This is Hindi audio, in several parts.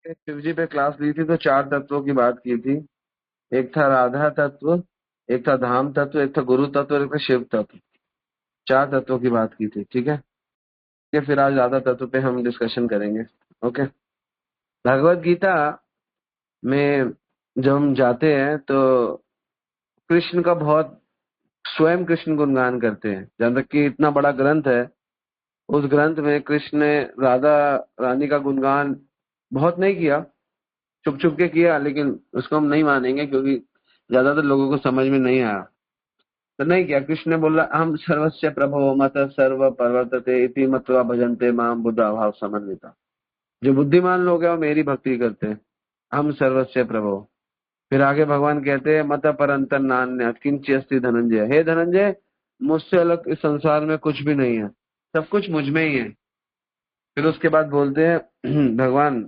शिव जी पे क्लास ली थी तो चार तत्वों की बात की थी। एक था राधा तत्व, एक था धाम तत्व, एक था गुरु तत्व और एक था शिव तत्व। चार तत्वों की बात की थी, ठीक है। ये फिर आज राधा तत्व पे हम डिस्कशन करेंगे। ओके। भगवत गीता में जब हम जाते हैं तो कृष्ण का बहुत, स्वयं कृष्ण गुणगान करते हैं। जहाँ तक कि इतना बड़ा ग्रंथ है, उस ग्रंथ में कृष्ण ने राधा रानी का गुणगान बहुत नहीं किया, छुप छुप के किया, लेकिन उसको हम नहीं मानेंगे क्योंकि ज्यादातर लोगों को समझ में नहीं आया। तो नहीं किया। कृष्ण ने बोला हम सर्वस्य प्रभो मत सर्व प्रवर्तते इति मत्वा भजन्ते माम बुद्धा भाव समन्विता। जो बुद्धिमान लोग हैं वो मेरी भक्ति करते हैं। हम सर्वस्य प्रभो। फिर आगे भगवान कहते हैं मत परंतर नान्य किंच अस्ति धनंजय। हे धनंजय, मुझसे अलग इस संसार में कुछ भी नहीं है, सब कुछ मुझ में ही है। फिर उसके बाद बोलते हैं भगवान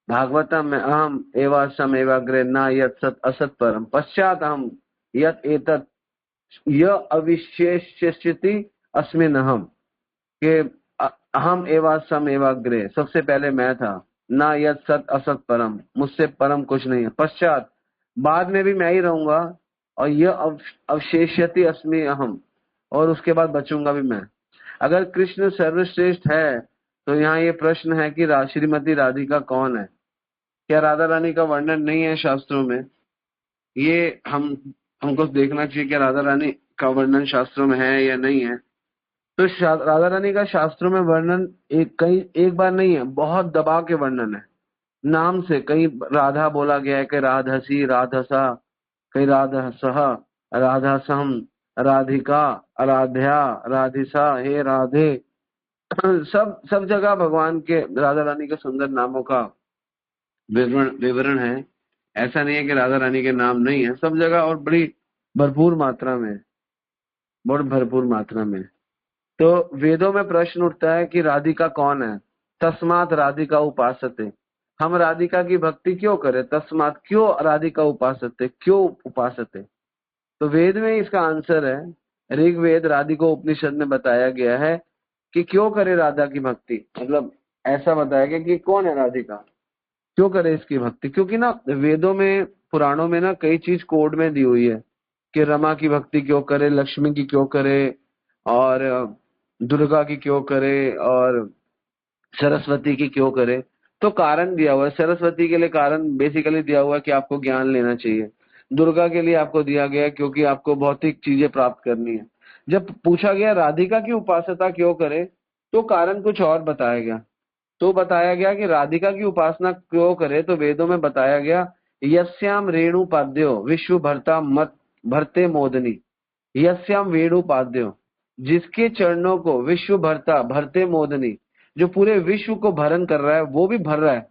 भागवतम में अहम एवासम एवाग्रे न यत सत असत परम पश्चात हम यत एतत् य अविशेष्यति अस्मिन हम, कि अहम एवासम एवाग्रे, सबसे पहले मैं था। ना यत सत असत परम, मुझसे परम कुछ नहीं है। पश्चात, बाद में भी मैं ही रहूंगा। और यह अवशेष्यति अस्मि अहम, और उसके बाद बचूंगा भी मैं। अगर कृष्ण सर्वश्रेष्ठ है तो यहाँ ये प्रश्न है कि श्रीमती राधिका कौन है? क्या राधा रानी का वर्णन नहीं है शास्त्रों में? ये हमको देखना चाहिए क्या राधा रानी का वर्णन शास्त्रों में है या नहीं है। तो राधा रानी का शास्त्रों में वर्णन एक बार नहीं है, बहुत दबा के वर्णन है। नाम से कहीं राधा बोला गया है, कहीं राधसी राधसा, कहीं राधसह, राधासम, राधिका, आराध्या, राधिसा, हे राधे। सब सब जगह भगवान के, राधा रानी के सुंदर नामों का विवरण विवरण है। ऐसा नहीं है कि राधा रानी के नाम नहीं है, सब जगह और बड़ी भरपूर मात्रा में, बहुत भरपूर मात्रा में। तो वेदों में प्रश्न उठता है कि राधिका कौन है? तस्मात राधिका उपासते। हम राधिका की भक्ति क्यों करें? तस्मात, क्यों राधिका उपासते, क्यों उपासते? तो वेद में इसका आंसर है। ऋग्वेद राधिका उपनिषद में बताया गया है कि क्यों करे राधा की भक्ति। मतलब ऐसा बताया गया कि कौन है राधिका, क्यों करे इसकी भक्ति। क्योंकि ना वेदों में, पुराणों में ना कई चीज कोड में दी हुई है कि रमा की भक्ति क्यों करे, लक्ष्मी की क्यों करे, और दुर्गा की क्यों करे, और सरस्वती की क्यों करे। तो कारण दिया हुआ है। सरस्वती के लिए कारण बेसिकली दिया हुआ है कि आपको ज्ञान लेना चाहिए। दुर्गा के लिए आपको दिया गया है क्योंकि आपको भौतिक चीजें प्राप्त करनी है। जब पूछा गया राधिका की उपासना क्यों करे, तो कारण कुछ और बताया गया। तो बताया गया कि राधिका की उपासना क्यों करे, तो वेदों में बताया गया यस्याम रेणु पाद्यो विश्व भरता मत भरते मोदनी। यस्याम वेणु पाद्यो, जिसके चरणों को विश्व भरता भरते मोदनी, जो पूरे विश्व को भरण कर रहा है, वो भी भर रहा है,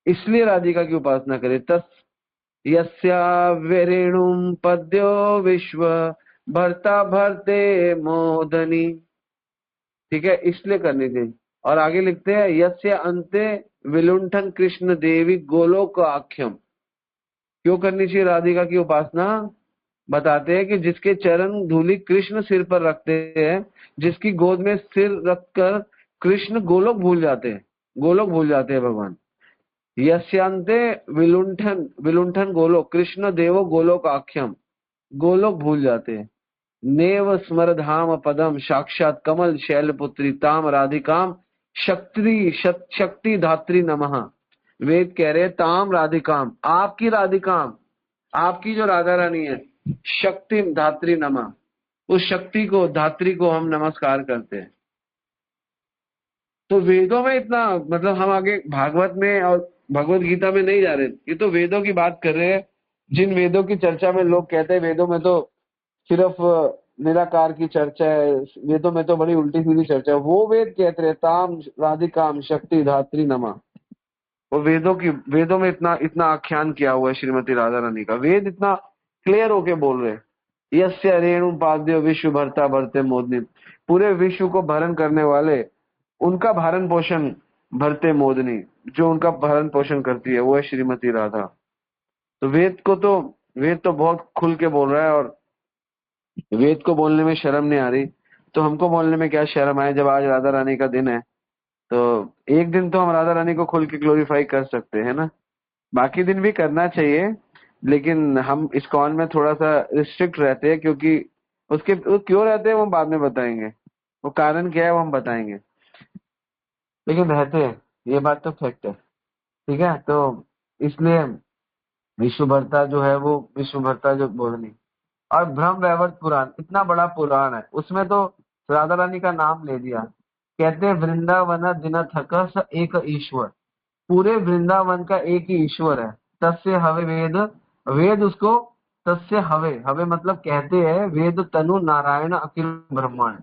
इसलिए राधिका की उपासना करे। तस् यस्या वेणुम पद्यो विश्व भरता भरते मोदनी, ठीक है, इसलिए करनी थी। और आगे लिखते हैं यस्य अंते विलुंठन कृष्ण देवी गोलोक आख्यम। क्यों करनी चाहिए राधिका की उपासना? बताते हैं कि जिसके चरण धूलि कृष्ण सिर पर रखते हैं, जिसकी गोद में सिर रखकर कृष्ण गोलोक भूल जाते हैं, गोलोक भूल जाते हैं भगवान। यस्यांते विलुंठन, विलुंठन गोलोक, कृष्ण देवो गोलोक आख्यम, गोलोक भूल जाते हैं। नेव स्मरधाम पदम साक्षात कमल शैलपुत्री ताम राधिकाम शक्ति शक्ति धात्री नमः। वेद कह रहे हैं ताम राधिकाम, आपकी राधिकाम, आपकी जो राधा रानी है, शक्ति धात्री नमः, उस शक्ति को, धात्री को हम नमस्कार करते हैं। तो वेदों में इतना, मतलब हम आगे भागवत में और भगवत गीता में नहीं जा रहे, ये तो वेदों की बात कर रहे हैं। जिन वेदों की चर्चा में लोग कहते हैं वेदों में तो सिर्फ निराकार की चर्चा है, वेदों में तो बड़ी उल्टी सीधी चर्चा है, वो वेद कहते हैं ताम राधिकाम शक्ति धात्री नमः। वो वेदों में इतना इतना आख्यान किया हुआ है श्रीमती राधा रानी का। वेद इतना क्लियर होके बोल रहे हैं यस्य रेणु पाद्यो विश्व भरता भरते मोदनी, पूरे विश्व को भरण करने वाले, उनका भरण पोषण भरते मोदनी, जो उनका भरण पोषण करती है वो है श्रीमती राधा। तो वेद तो बहुत खुल के बोल रहा है। और वेद को बोलने में शर्म नहीं आ रही, तो हमको बोलने में क्या शर्म आए जब आज राधा रानी का दिन है। तो एक दिन तो हम राधा रानी को खुल के ग्लोरीफाई कर सकते हैं ना, बाकी दिन भी करना चाहिए, लेकिन हम इस्कॉन में थोड़ा सा रिस्ट्रिक्ट रहते हैं, क्योंकि उसके वो क्यों रहते हैं वो बाद में बताएंगे, वो कारण क्या है वो हम बताएंगे, लेकिन रहते हैं, ये बात तो फैक्ट है। ठीक है, तो इसलिए विश्व भरता जो है वो विश्व भरता जो बोलनी, और ब्रह्म वैवर्त पुराण इतना बड़ा पुराण है, उसमें तो राधा रानी का नाम ले दिया। कहते हैं वृंदावन दिन थक स एक ईश्वर, पूरे वृंदावन का एक ही ईश्वर है। तस्य हवे वेद, वेद उसको, तस्य हवे, हवे मतलब कहते हैं वेद तनु नारायण अखिल ब्रह्मांड,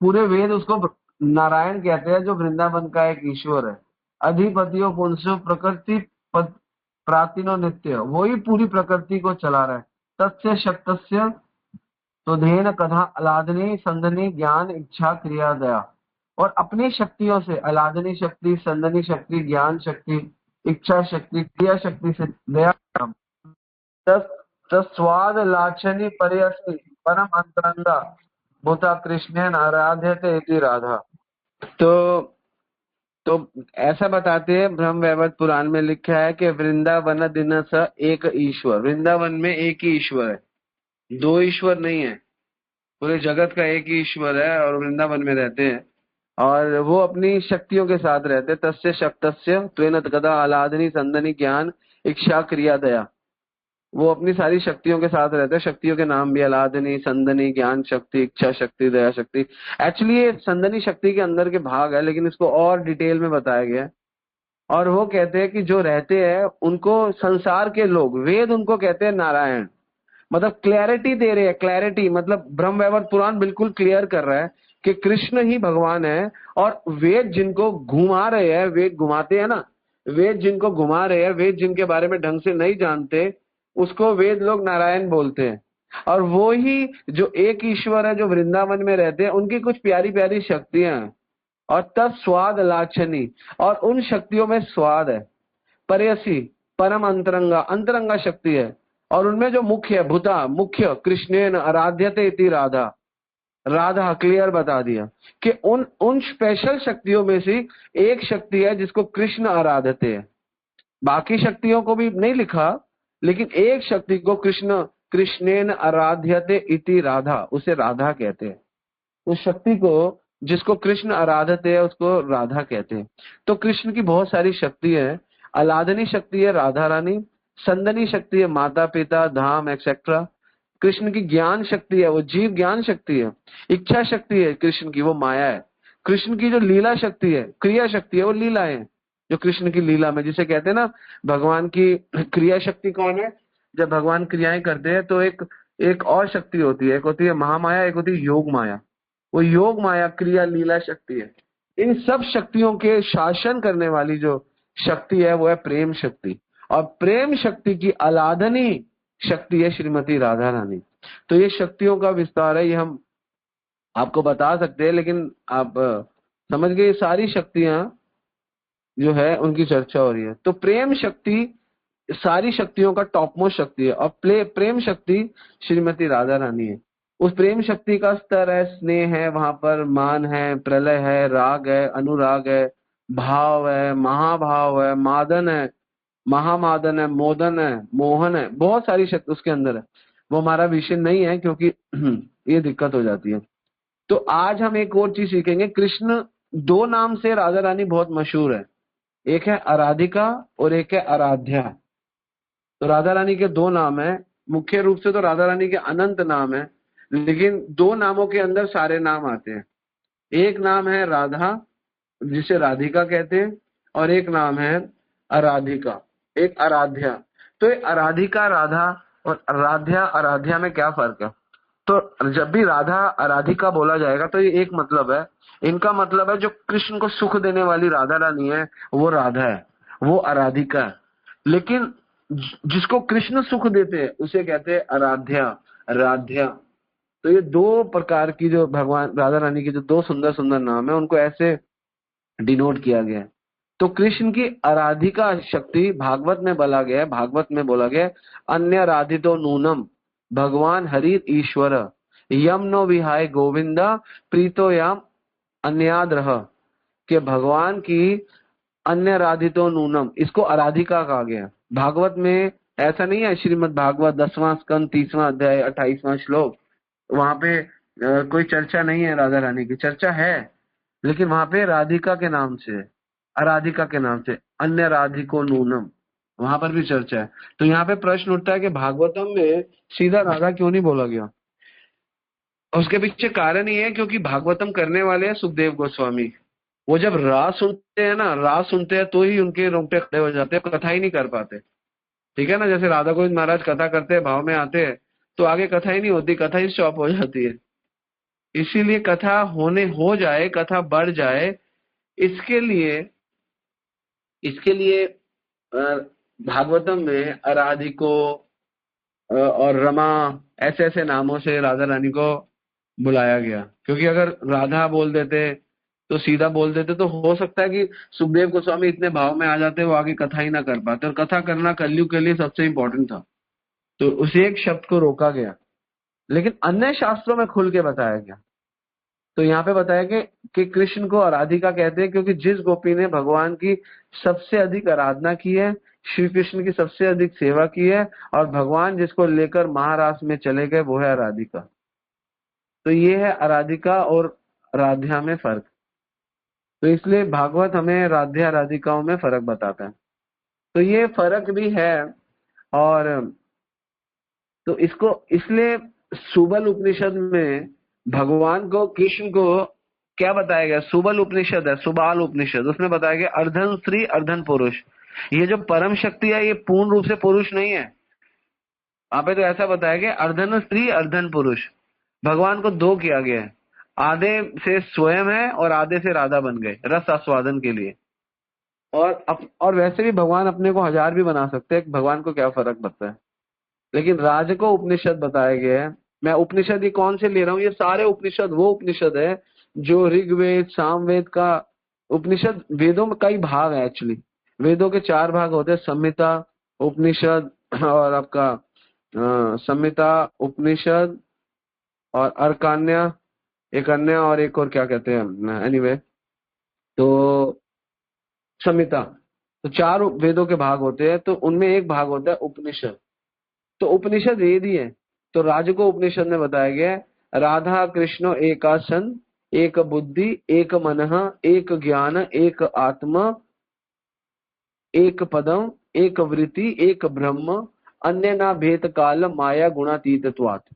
पूरे वेद उसको नारायण कहते हैं, जो वृंदावन का एक ईश्वर है। अधिपतियों पुंस प्रकृति पद प्राचीनो नित्य, वही पूरी प्रकृति को चला रहा है। तस्य शक्तस्य सुधेन कथा अलादनी संदनी ज्ञान इच्छा क्रिया दया, और अपनी शक्तियों से अलादनी शक्ति, संदनी शक्ति, ज्ञान शक्ति, इच्छा शक्ति, क्रिया शक्ति से दया, तस तस्वाद लाछनी पर्यसी परम अंतरंगा भूता कृष्णेन आराध्यते इति राधा। तो तो ऐसा बताते हैं, ब्रह्म वैवर्त पुराण में लिखा है कि वृंदावन दिन स एक ईश्वर, वृंदावन में एक ही ईश्वर है, दो ईश्वर नहीं है, पूरे जगत का एक ही ईश्वर है और वृंदावन में रहते हैं, और वो अपनी शक्तियों के साथ रहते हैं। तस्य शक्तस्य त्वेन गदा आलादनी संदनी ज्ञान इच्छा क्रिया दया, वो अपनी सारी शक्तियों के साथ रहते हैं। शक्तियों के नाम भी अलादनी, संदनी, ज्ञान शक्ति, इच्छा शक्ति, दया शक्ति। एक्चुअली ये संदनी शक्ति के अंदर के भाग है, लेकिन इसको और डिटेल में बताया गया है। और वो कहते हैं कि जो रहते हैं उनको संसार के लोग, वेद उनको कहते हैं नारायण, मतलब क्लैरिटी दे रहे हैं, क्लैरिटी मतलब ब्रह्म वैवर्त पुराण बिल्कुल क्लियर कर रहा है कि कृष्ण ही भगवान है। और वेद जिनको घुमा रहे हैं, वेद घुमाते हैं ना, वेद जिनको घुमा रहे हैं, वेद जिनके बारे में ढंग से नहीं जानते, उसको वेद लोग नारायण बोलते हैं। और वो ही जो एक ईश्वर है जो वृंदावन में रहते हैं, उनकी कुछ प्यारी प्यारी शक्तियां हैं। और तब स्वाद लाछनी, और उन शक्तियों में स्वाद है। परयसी परम अंतरंगा, अंतरंगा शक्ति है। और उनमें जो मुख्य है भूता, मुख्य कृष्णेन आराध्यते इति राधा, राधा क्लियर बता दिया कि उन उन स्पेशल शक्तियों में से एक शक्ति है जिसको कृष्ण आराधते हैं। बाकी शक्तियों को भी नहीं लिखा, लेकिन एक शक्ति को कृष्ण, कृष्णेन आराध्यते इति राधा, उसे राधा कहते हैं। उस शक्ति को जिसको कृष्ण आराधते हैं उसको राधा कहते हैं। तो कृष्ण की बहुत सारी शक्ति है। आलादनी शक्ति है राधा रानी, संदनी शक्ति है माता पिता धाम एक्सेट्रा, कृष्ण की ज्ञान शक्ति है वो जीव ज्ञान शक्ति है, इच्छा शक्ति है कृष्ण की वो माया है, कृष्ण की जो लीला शक्ति है, क्रिया शक्ति है वो लीला है, जो कृष्ण की लीला में, जिसे कहते हैं ना भगवान की क्रिया शक्ति कौन है, जब भगवान क्रियाएं करते हैं तो एक एक और शक्ति होती है, एक होती है महामाया, एक होती है योग माया। वो योग माया क्रिया लीला शक्ति है। इन सब शक्तियों के शासन करने वाली जो शक्ति है वो है प्रेम शक्ति, और प्रेम शक्ति की आलादनी शक्ति है श्रीमती राधा रानी। तो ये शक्तियों का विस्तार है, ये हम आपको बता सकते हैं, लेकिन आप समझ गए, ये सारी शक्तियां जो है उनकी चर्चा हो रही है। तो प्रेम शक्ति सारी शक्तियों का टॉप मोस्ट शक्ति है, और प्रेम शक्ति श्रीमती राधा रानी है। उस प्रेम शक्ति का स्तर है, स्नेह है, वहां पर मान है, प्रलय है, राग है, अनुराग है, भाव है, महाभाव है, मादन है, महामादन है, मोदन है, मोहन है, बहुत सारी शक्ति उसके अंदर है। वो हमारा विषय नहीं है, क्योंकि ये दिक्कत हो जाती है। तो आज हम एक और चीज सीखेंगे। कृष्ण दो नाम से राधा रानी बहुत मशहूर है, एक है आराधिका और एक है आराध्या। तो राधा रानी के दो नाम है, मुख्य रूप से तो राधा रानी के अनंत नाम है, लेकिन दो नामों के अंदर सारे नाम आते हैं। एक नाम है राधा, जिसे राधिका कहते हैं, और एक नाम है आराधिका, एक आराध्या। तो ये आराधिका राधा और आराध्या आराध्या में क्या फर्क है? तो जब भी राधा आराधिका बोला जाएगा तो ये एक मतलब है, इनका मतलब है जो कृष्ण को सुख देने वाली राधा रानी है वो राधा है, वो आराधिका है। लेकिन जिसको कृष्ण सुख देते हैं उसे कहते हैं आराध्या, आराध्या। तो ये दो प्रकार की जो भगवान राधा रानी के जो दो सुंदर सुंदर नाम है उनको ऐसे डिनोट किया गया है। तो कृष्ण की आराधिका शक्ति भागवत में बोला गया है, भागवत में बोला गया है, अन्य राधितो नूनम भगवान हरि ईश्वर यम नो विहाय गोविंदा प्रीतो याम अन्याद्रह। कि भगवान की अन्य राधितो नूनम, इसको आराधिका कहा गया। भागवत में ऐसा नहीं है, श्रीमद् भागवत 10वां स्कंद 30वां अध्याय 28वां श्लोक, वहां पे कोई चर्चा नहीं है राधा रानी की, चर्चा है लेकिन वहां पे राधिका के नाम से, आराधिका के नाम से, अन्य राधिको नूनम, वहां पर भी चर्चा है। तो यहाँ पे प्रश्न उठता है कि भागवतम में सीधा राधा क्यों नहीं बोला गया। उसके पीछे कारण ये है क्योंकि भागवतम करने वाले हैं सुखदेव गोस्वामी। वो जब राग सुनते हैं ना, राग सुनते हैं तो ही उनके रोंगटे खड़े हो जाते हैं, कथा ही नहीं कर पाते। ठीक है ना, जैसे राधा गोविंद महाराज कथा करते हैं, भाव में आते हैं, तो आगे कथा ही नहीं होती, कथा ही स्टॉप हो जाती है। इसीलिए कथा हो जाए, कथा बढ़ जाए, इसके लिए इसके लिए अ, भागवतम में आराधिको और रमा, ऐसे ऐसे नामों से राधा रानी को बुलाया गया। क्योंकि अगर राधा बोल देते तो सीधा बोल देते तो हो सकता है कि सुखदेव गोस्वामी इतने भाव में आ जाते वो आगे कथा ही ना कर पाते, और कथा करना कलयुग के लिए सबसे इंपॉर्टेंट था, तो उसी एक शब्द को रोका गया। लेकिन अन्य शास्त्रों में खुल के बताया गया। तो यहाँ पे बताया कि कृष्ण को आराधिका कहते हैं क्योंकि जिस गोपी ने भगवान की सबसे अधिक आराधना की है, श्री कृष्ण की सबसे अधिक सेवा की है, और भगवान जिसको लेकर महारास में चले गए, वो है आराधिका। तो ये है आराधिका और राध्या में फर्क। तो इसलिए भागवत हमें राध्या राधिकाओं में फर्क बताता है। तो ये फर्क भी है। और तो इसको इसलिए सुबल उपनिषद में भगवान को, कृष्ण को क्या बताया गया, सुबल उपनिषद है, सुबाल उपनिषद, उसमें बताया गया अर्धन स्त्री अर्धन पुरुष। ये जो परम शक्ति है ये पूर्ण रूप से पुरुष नहीं है। वहां पे तो ऐसा बताया गया अर्धन स्त्री अर्धन पुरुष। भगवान को दो किया गया है, आधे से स्वयं है और आधे से राधा बन गए रस आस्वादन के लिए। और वैसे भी भगवान अपने को हजार भी बना सकते हैं, भगवान को क्या फर्क पड़ता है। लेकिन राज को उपनिषद बताया गया है। मैं उपनिषद ये कौन से ले रहा हूँ, ये सारे उपनिषद वो उपनिषद है जो ऋग्वेद सामवेद का, उपनिषद वेदों में कई भाग है एक्चुअली। वेदों के 4 भाग होते हैं, संहिता उपनिषद और आपका संहिता उपनिषद और अर्कान्या, एक अन्य और एक और क्या कहते हैं, एनीवे तो संहिता। तो 4 वेदों के भाग होते हैं, तो उनमें एक भाग होता है उपनिषद। तो उपनिषद वेद ही है। तो राज को उपनिषद में बताया गया है राधा कृष्ण एका सन, एक बुद्धि एक मनः एक ज्ञान एक आत्मा एक पदम एक वृत्ति एक ब्रह्म अन्य ना भेद काल माया गुणातीतत्वात्।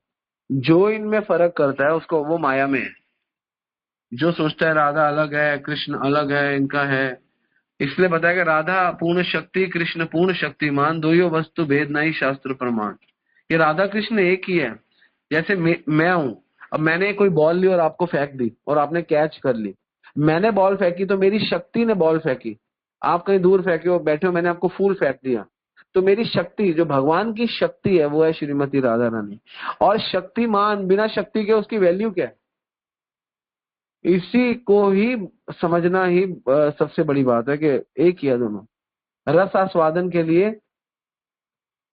जो इनमें फर्क करता है उसको वो माया में है। जो सोचता है राधा अलग है कृष्ण अलग है इनका है, इसलिए बताया गया राधा पूर्ण शक्ति कृष्ण पूर्ण शक्तिमान, दोयो वस्तु भेद नहीं शास्त्र प्रमाण। ये राधा कृष्ण एक ही है। जैसे मैं हूं, अब मैंने कोई बॉल ली और आपको फेंक दी और आपने कैच कर ली। मैंने बॉल फेंकी तो मेरी शक्ति ने बॉल फेंकी। आप कहीं दूर फेंके हो, बैठे हो, मैंने आपको फूल फेंक दिया। तो मेरी शक्ति, जो भगवान की शक्ति है, वो है श्रीमती राधा रानी। और शक्तिमान, बिना शक्ति के उसकी वैल्यू क्या है, इसी को ही समझना ही सबसे बड़ी बात है कि एक ही है दोनों। रस आस्वादन के लिए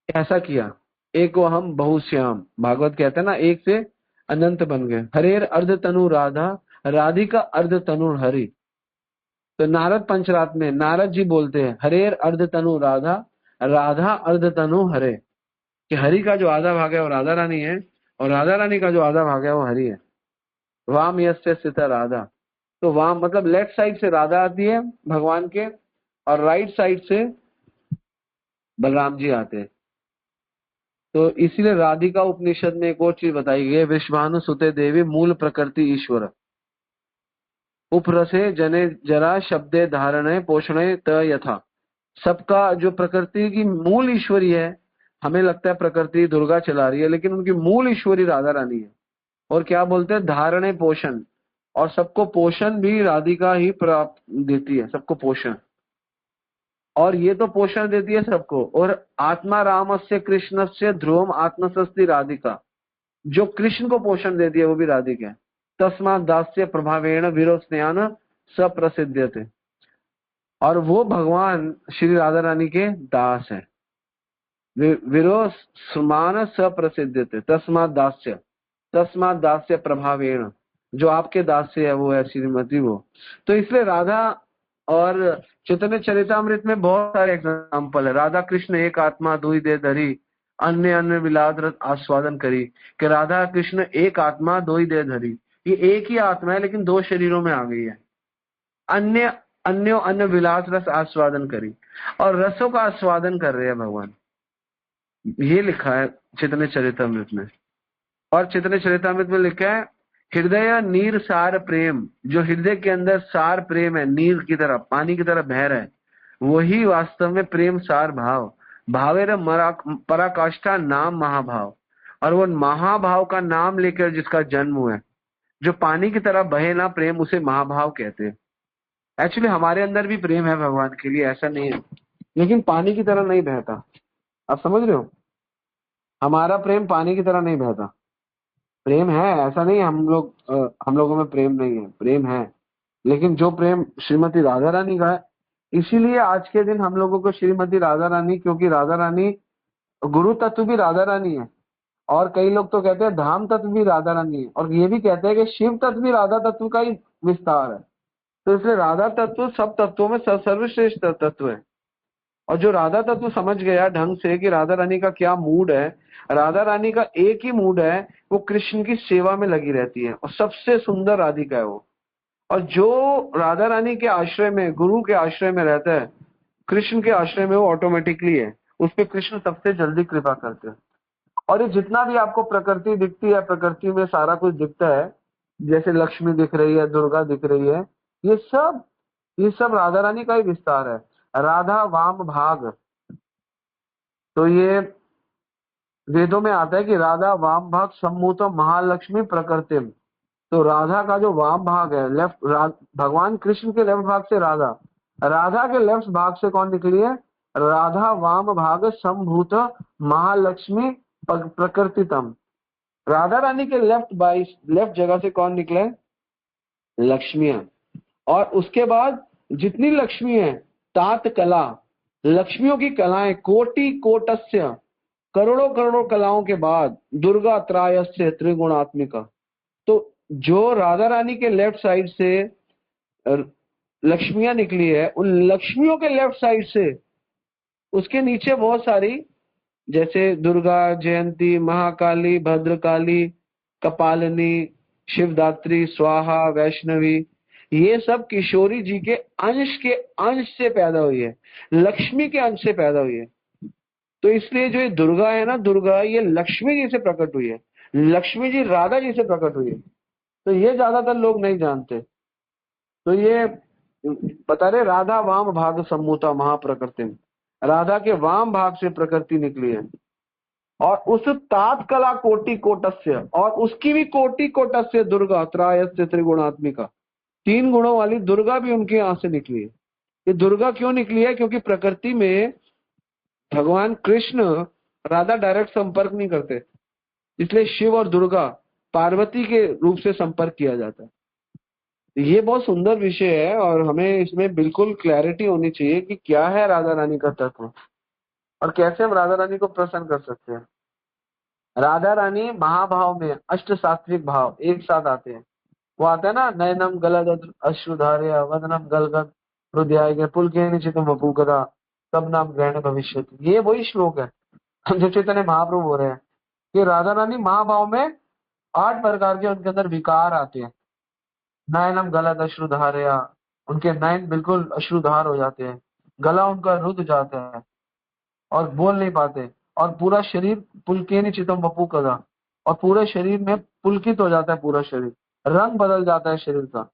ऐसा किया, एक वो हम बहुश्याम, भागवत कहते हैं ना, एक से अनंत बन गए। हरेर अर्ध तनु राधा, राधिका अर्ध तनु हरि। तो नारद पंचरात में नारद जी बोलते हैं हरेर अर्ध तनु राधा, राधा अर्ध तनु हरे, कि हरि का जो आधा भाग है वो राधा रानी है, और राधा रानी का जो आधा भाग है वो हरि है। वाम यस्य स्थिता राधा। तो वाम मतलब लेफ्ट साइड से राधा आती है भगवान के, और राइट साइड से बलराम जी आते हैं। तो इसीलिए राधिका उपनिषद में एक और चीज बताई गई है, विश्वानु सुते देवी मूल प्रकृति ईश्वर, उपरसे जने जरा शब्दे धारणे पोषणे त यथा। सबका जो प्रकृति की मूल ईश्वरी है, हमें लगता है प्रकृति दुर्गा चला रही है, लेकिन उनकी मूल ईश्वरी राधा रानी है। और क्या बोलते हैं, धारणे पोषण, और सबको पोषण भी राधिका ही प्राप्त देती है, सबको पोषण। और ये तो पोषण देती है सबको। और आत्मा रामस्य कृष्णस्य ध्रुवम आत्मसस्ति राधिका, जो कृष्ण को पोषण देती है वो भी राधिका है। तस्मात् दास्य प्रभावेण विरो स्नेहान सप्रसिद्ध्यते। और वो भगवान श्री राधा रानी के दास है। विरो समान सप्रसिद्ध्यते तस्मात् दास्य, तस्मात् दास्य प्रभावेण, जो आपके दास से है वो है श्रीमती वो। तो इसलिए राधा और चैतन्य चरितामृत में बहुत सारे एग्जाम्पल है। राधा कृष्ण एक आत्मा दुई दे धरी, अन्य अन्य विलाद रस आस्वादन करी। कि राधा कृष्ण एक आत्मा दुई दे धरी, ये एक ही आत्मा है लेकिन दो शरीरों में आ गई है। अन्य अन्यो अन्य विलास रस आस्वादन करी, और रसों का आस्वादन कर रहे हैं भगवान। ये लिखा है चैतन्य चरितामृत में। और चैतन्य चरितामृत में लिखा है हृदय नीर सार प्रेम, जो हृदय के अंदर सार प्रेम है, नीर की तरह पानी की तरह बह रहा है, वही वास्तव में प्रेम सार भाव। भावेर पराकाष्ठा नाम महाभाव। और वो महाभाव का नाम लेकर जिसका जन्म हुआ है, जो पानी की तरह बहे ना प्रेम, उसे महाभाव कहते हैं। एक्चुअली हमारे अंदर भी प्रेम है भगवान के लिए, ऐसा नहीं है, लेकिन पानी की तरह नहीं बहता। आप समझ रहे हो, हमारा प्रेम पानी की तरह नहीं बहता। प्रेम है, ऐसा नहीं है हम लोगों में प्रेम नहीं है, प्रेम है, लेकिन जो प्रेम श्रीमती राधा रानी का है। इसीलिए आज के दिन हम लोगों को श्रीमती राधा रानी, क्योंकि राधा रानी गुरु तत्व भी राधा रानी है, और कई लोग तो कहते हैं धाम तत्व भी राधा रानी है, और ये भी कहते हैं कि शिव तत्व भी राधा तत्व का ही विस्तार है। तो इसलिए राधा तत्व सब तत्वों में सर्वश्रेष्ठ तत्व है। और जो राधा तत्व समझ गया ढंग से कि राधा रानी का क्या मूड है, राधा रानी का एक ही मूड है, वो कृष्ण की सेवा में लगी रहती है, और सबसे सुंदर राधिका है वो। और जो राधा रानी के आश्रय में, गुरु के आश्रय में रहता है, कृष्ण के आश्रय में, वो ऑटोमेटिकली है, उस पर कृष्ण सबसे जल्दी कृपा करते हैं। और ये जितना भी आपको प्रकृति दिखती है, प्रकृति में सारा कुछ दिखता है, जैसे लक्ष्मी दिख रही है, दुर्गा दिख रही है, ये सब राधा रानी का ही विस्तार है। राधा वाम भाग, तो ये वेदों में आता है कि राधा वाम भाग सम्मूत महालक्ष्मी प्रकृतिम। तो राधा का जो वाम भाग है, भगवान कृष्ण के लेफ्ट भाग से राधा, राधा के लेफ्ट भाग से कौन निकली है? राधा वाम भाग संभूत महालक्ष्मी प्रकृतितम। राधा रानी के लेफ्ट जगह से कौन निकले? लक्ष्मियां। और उसके बाद जितनी लक्ष्मी है, तात कला, लक्ष्मियों की कलाएं, कोटि कोटस्य, करोड़ों करोड़ों कलाओं के बाद दुर्गा त्रायस्य त्रिगुणात्मिका। तो जो राधा रानी के लेफ्ट साइड से लक्ष्मियां निकली है, उन लक्ष्मियों के लेफ्ट साइड से उसके नीचे बहुत सारी, जैसे दुर्गा, जयंती, महाकाली, भद्रकाली, कपालिनी, शिवदात्री, स्वाहा, वैष्णवी, ये सब किशोरी जी के अंश से पैदा हुई है, लक्ष्मी के अंश से पैदा हुई है। तो इसलिए जो ये दुर्गा है ना, दुर्गा ये लक्ष्मी जी से प्रकट हुई है, लक्ष्मी जी राधा जी से प्रकट हुई है। तो ये ज्यादातर लोग नहीं जानते। तो ये बता रहे राधा वाम भाग सम्मूता महाप्रकृति, राधा के वाम भाग से प्रकृति निकली है। और उस तात्कला कोटि कोटस्य, और उसकी भी कोटि कोटस्य दुर्गा त्रायस्य त्रिगुणात्मिका, 3 गुणों वाली दुर्गा भी उनके यहां से निकली है। ये दुर्गा क्यों निकली है? क्योंकि प्रकृति में भगवान कृष्ण राधा डायरेक्ट संपर्क नहीं करते, इसलिए शिव और दुर्गा पार्वती के रूप से संपर्क किया जाता है। ये बहुत सुंदर विषय है, और हमें इसमें बिल्कुल क्लैरिटी होनी चाहिए कि क्या है राधा रानी का तत्व, और कैसे हम राधा रानी को प्रसन्न कर सकते हैं। राधा रानी महाभाव में अष्ट सात्विक भाव एक साथ आते हैं। वो आता है ना, नयनम गलगद अश्रुधार्य वदनम गलगद हृदय पुलके निचितम वपुकदा तब नाम ग्रहण भविष्य। ये वही श्लोक है जो चैतन्य महाप्रभु हो रहे हैं कि राधा रानी महाभाव में 8 प्रकार के उनके अंदर विकार आते हैं। नयनम गलद अश्रुधार्य, उनके नयन बिल्कुल अश्रुधार हो जाते हैं, गला उनका रुद्ध जाता है और बोल नहीं पाते, और पूरा शरीर पुलकेन चितम वपु कदा, और पूरे शरीर में पुलकित हो जाता है, पूरा शरीर रंग बदल जाता है शरीर का,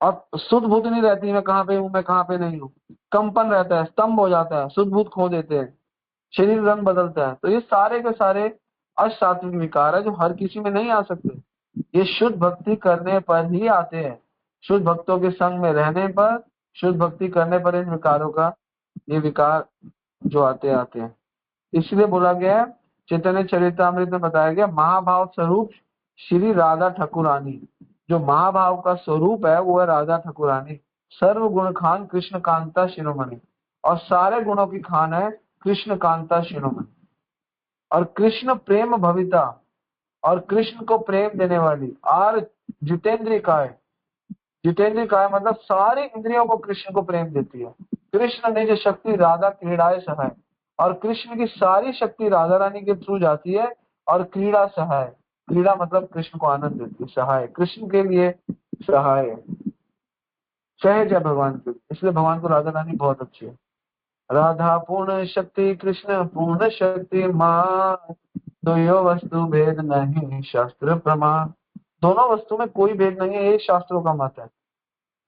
और शुद्ध बुद्ध नहीं रहती, मैं कहाँ पे हूँ, मैं कहाँ पे नहीं हूँ, कंपन रहता है, स्तंभ हो जाता है, शुद्ध बुद्ध खो देते हैं, शरीर रंग बदलता है। तो ये सारे के सारे असात्विक विकार है जो हर किसी में नहीं आ सकते, ये शुद्ध भक्ति करने पर ही आते हैं। शुद्ध भक्तों के संग में रहने पर, शुद्ध भक्ति करने पर इन विकारों का, ये विकार जो आते हैं। इसलिए बोला गया है, चैतन्य चरितामृत में बताया गया, महाभाव स्वरूप श्री राधा ठाकुरानी, जो महाभाव का स्वरूप है वो है राधा ठाकुरानी। सर्व गुण खान कृष्ण कांता शिरोमणि, और सारे गुणों की खान है कृष्ण कांता शिरोमणि। और कृष्ण प्रेम भविता, और कृष्ण को प्रेम देने वाली। और जितेंद्रिकाय, जितेंद्रिकाय मतलब सारी इंद्रियों को कृष्ण को प्रेम देती है। कृष्ण निज शक्ति राधा क्रीड़ाए सहाय, और कृष्ण की सारी शक्ति राधा रानी के थ्रू जाती है। और क्रीड़ा सहाय, क्रीड़ा मतलब कृष्ण को आनंद देती है, सहाय कृष्ण के लिए सहाय है, सहज है भगवान के लिए। इसलिए भगवान को राधा रानी बहुत अच्छी है। राधा पूर्ण शक्ति कृष्ण पूर्ण शक्ति माँ, द्वयो वस्तु भेद नहीं शास्त्र प्रमाण। दोनों वस्तु में कोई भेद नहीं है, ये शास्त्रों का मत है।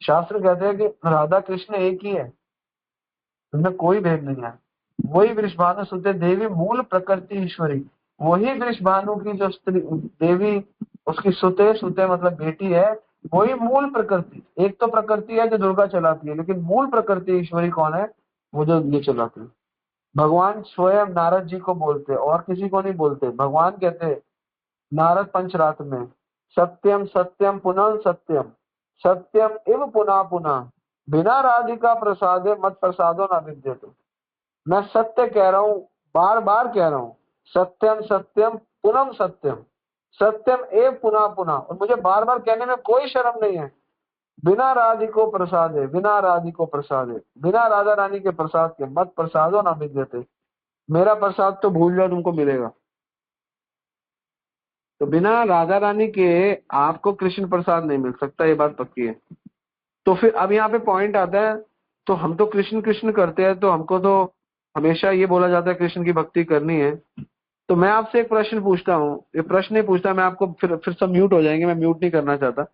शास्त्र कहते हैं कि राधा कृष्ण एक ही है, उनमें कोई भेद नहीं है। वही वृषभानु सुते देवी मूल प्रकृति ईश्वरी, वही वृषभानु की जो स्त्री देवी, उसकी सुते, सुते मतलब बेटी है, वही मूल प्रकृति। एक तो प्रकृति है जो दुर्गा चलाती है, लेकिन मूल प्रकृति ईश्वरी कौन है? वो जो ये चलाती है। भगवान स्वयं नारद जी को बोलते, और किसी को नहीं बोलते। भगवान कहते नारद पंचरात्र में, सत्यम सत्यम पुनः सत्यम, सत्यम एव पुनः पुनः, बिना राधिका प्रसादे मत प्रसादो न विद्यते। मैं सत्य कह रहा हूँ, बार बार कह रहा हूँ, सत्यम सत्यम पुनः सत्यम, सत्यम एव पुनः पुनः, और मुझे बार बार कहने में कोई शर्म नहीं है। बिना राधिको प्रसादे, बिना राधिको प्रसादे, बिना राधा रानी के प्रसाद के मत प्रसादो न विद्यते, मेरा प्रसाद तो भूल जाओ, तुमको मिलेगा। तो बिना राधा रानी के आपको कृष्ण प्रसाद नहीं मिल सकता, ये बात पक्की है। तो फिर अब यहाँ पे पॉइंट आता है, तो हम तो कृष्ण कृष्ण करते हैं, तो हमको तो हमेशा ये बोला जाता है कृष्ण की भक्ति करनी है। तो मैं आपसे एक प्रश्न पूछता हूँ, ये प्रश्न नहीं पूछता मैं आपको, फिर सब म्यूट हो जाएंगे, मैं म्यूट नहीं करना चाहता।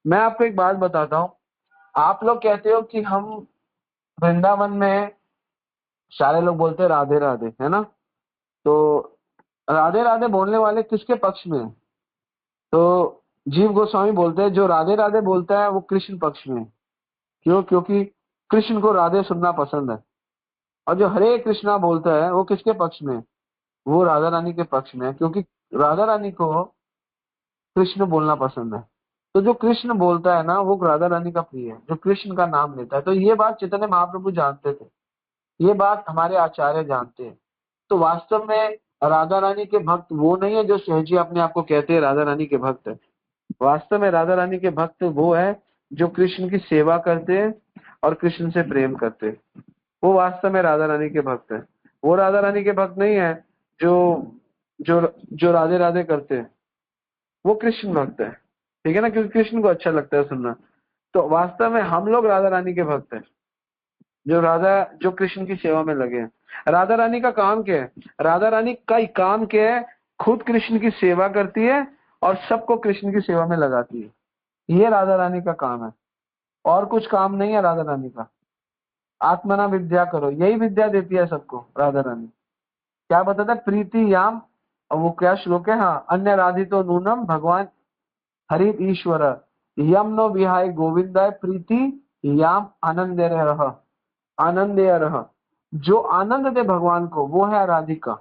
मैं आपको एक बात बताता हूँ। आप लोग कहते हो कि हम वृंदावन में, सारे लोग बोलते हैं राधे राधे, है ना? तो राधे राधे बोलने वाले किसके पक्ष में है? तो जीव गोस्वामी बोलते हैं जो राधे राधे बोलता है वो कृष्ण पक्ष में है। क्यों? क्योंकि कृष्ण को राधे सुनना पसंद है। और जो हरे कृष्णा बोलता है वो किसके पक्ष में है? वो राधा रानी के पक्ष में है, क्योंकि राधा रानी को कृष्ण बोलना पसंद है। तो जो कृष्ण बोलता है ना, वो राधा रानी का प्रिय है, जो कृष्ण का नाम लेता है। तो ये बात चैतन्य महाप्रभु जानते थे, ये बात हमारे आचार्य जानते हैं। तो वास्तव में राधा रानी के भक्त वो नहीं है जो सहज ही अपने आप को कहते हैं राधा रानी के भक्त है। वास्तव में राधा रानी के भक्त वो है जो कृष्ण की सेवा करते हैं और कृष्ण से प्रेम करते हैं, वो वास्तव में राधा रानी के भक्त है। वो राधा रानी के भक्त नहीं है जो जो जो राधे राधे करते हैं, वो कृष्ण भक्त है। ठीक है ना? क्योंकि कृष्ण को अच्छा लगता है सुनना। तो वास्तव में हम लोग राधा रानी के भक्त हैं, जो कृष्ण की सेवा में लगे हैं। राधा रानी का काम क्या है? राधा रानी का ही काम क्या है? खुद कृष्ण की सेवा करती है और सबको कृष्ण की सेवा में लगाती है। ये राधा रानी का काम है, और कुछ काम नहीं है राधा रानी का। आत्मना विद्या करो, यही विद्या देती है सबको राधा रानी। क्या बताता है? प्रीति याम, और वो क्या श्लोक है? हाँ, अन्य राधितो नूनम भगवान हरि ईश्वर, यम नो विहाय गोविंदाय प्रीति याम आनंदे रह, आनंदे रह। जो आनंद दे भगवान को वो है राधिका।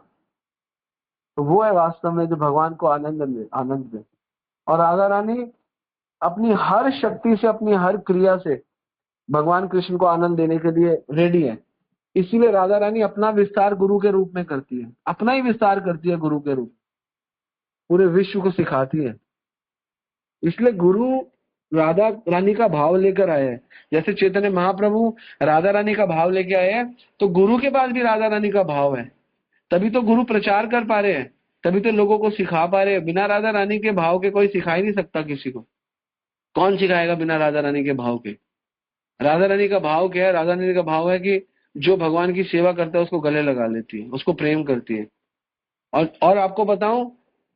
तो वो है वास्तव में जो भगवान को आनंद दे। और राधा रानी अपनी हर शक्ति से, अपनी हर क्रिया से भगवान कृष्ण को आनंद देने के लिए रेडी है। इसीलिए राधा रानी अपना विस्तार गुरु के रूप में करती है, अपना ही विस्तार करती है गुरु के रूप, पूरे विश्व को सिखाती है। इसलिए गुरु राधा रानी का भाव लेकर आए हैं। जैसे चैतन्य महाप्रभु राधा रानी का भाव लेके आए हैं, तो गुरु के पास भी राधा रानी का भाव है। तभी तो गुरु प्रचार कर पा रहे हैं, तभी तो लोगों को सिखा पा रहे हैं। बिना राधा रानी के भाव के कोई सिखा ही नहीं सकता किसी को। कौन सिखाएगा बिना राधा रानी के भाव के? राधा रानी का भाव क्या है? राधा रानी का भाव है कि जो भगवान की सेवा करता है उसको गले लगा लेती है, उसको प्रेम करती है। और आपको बताऊं,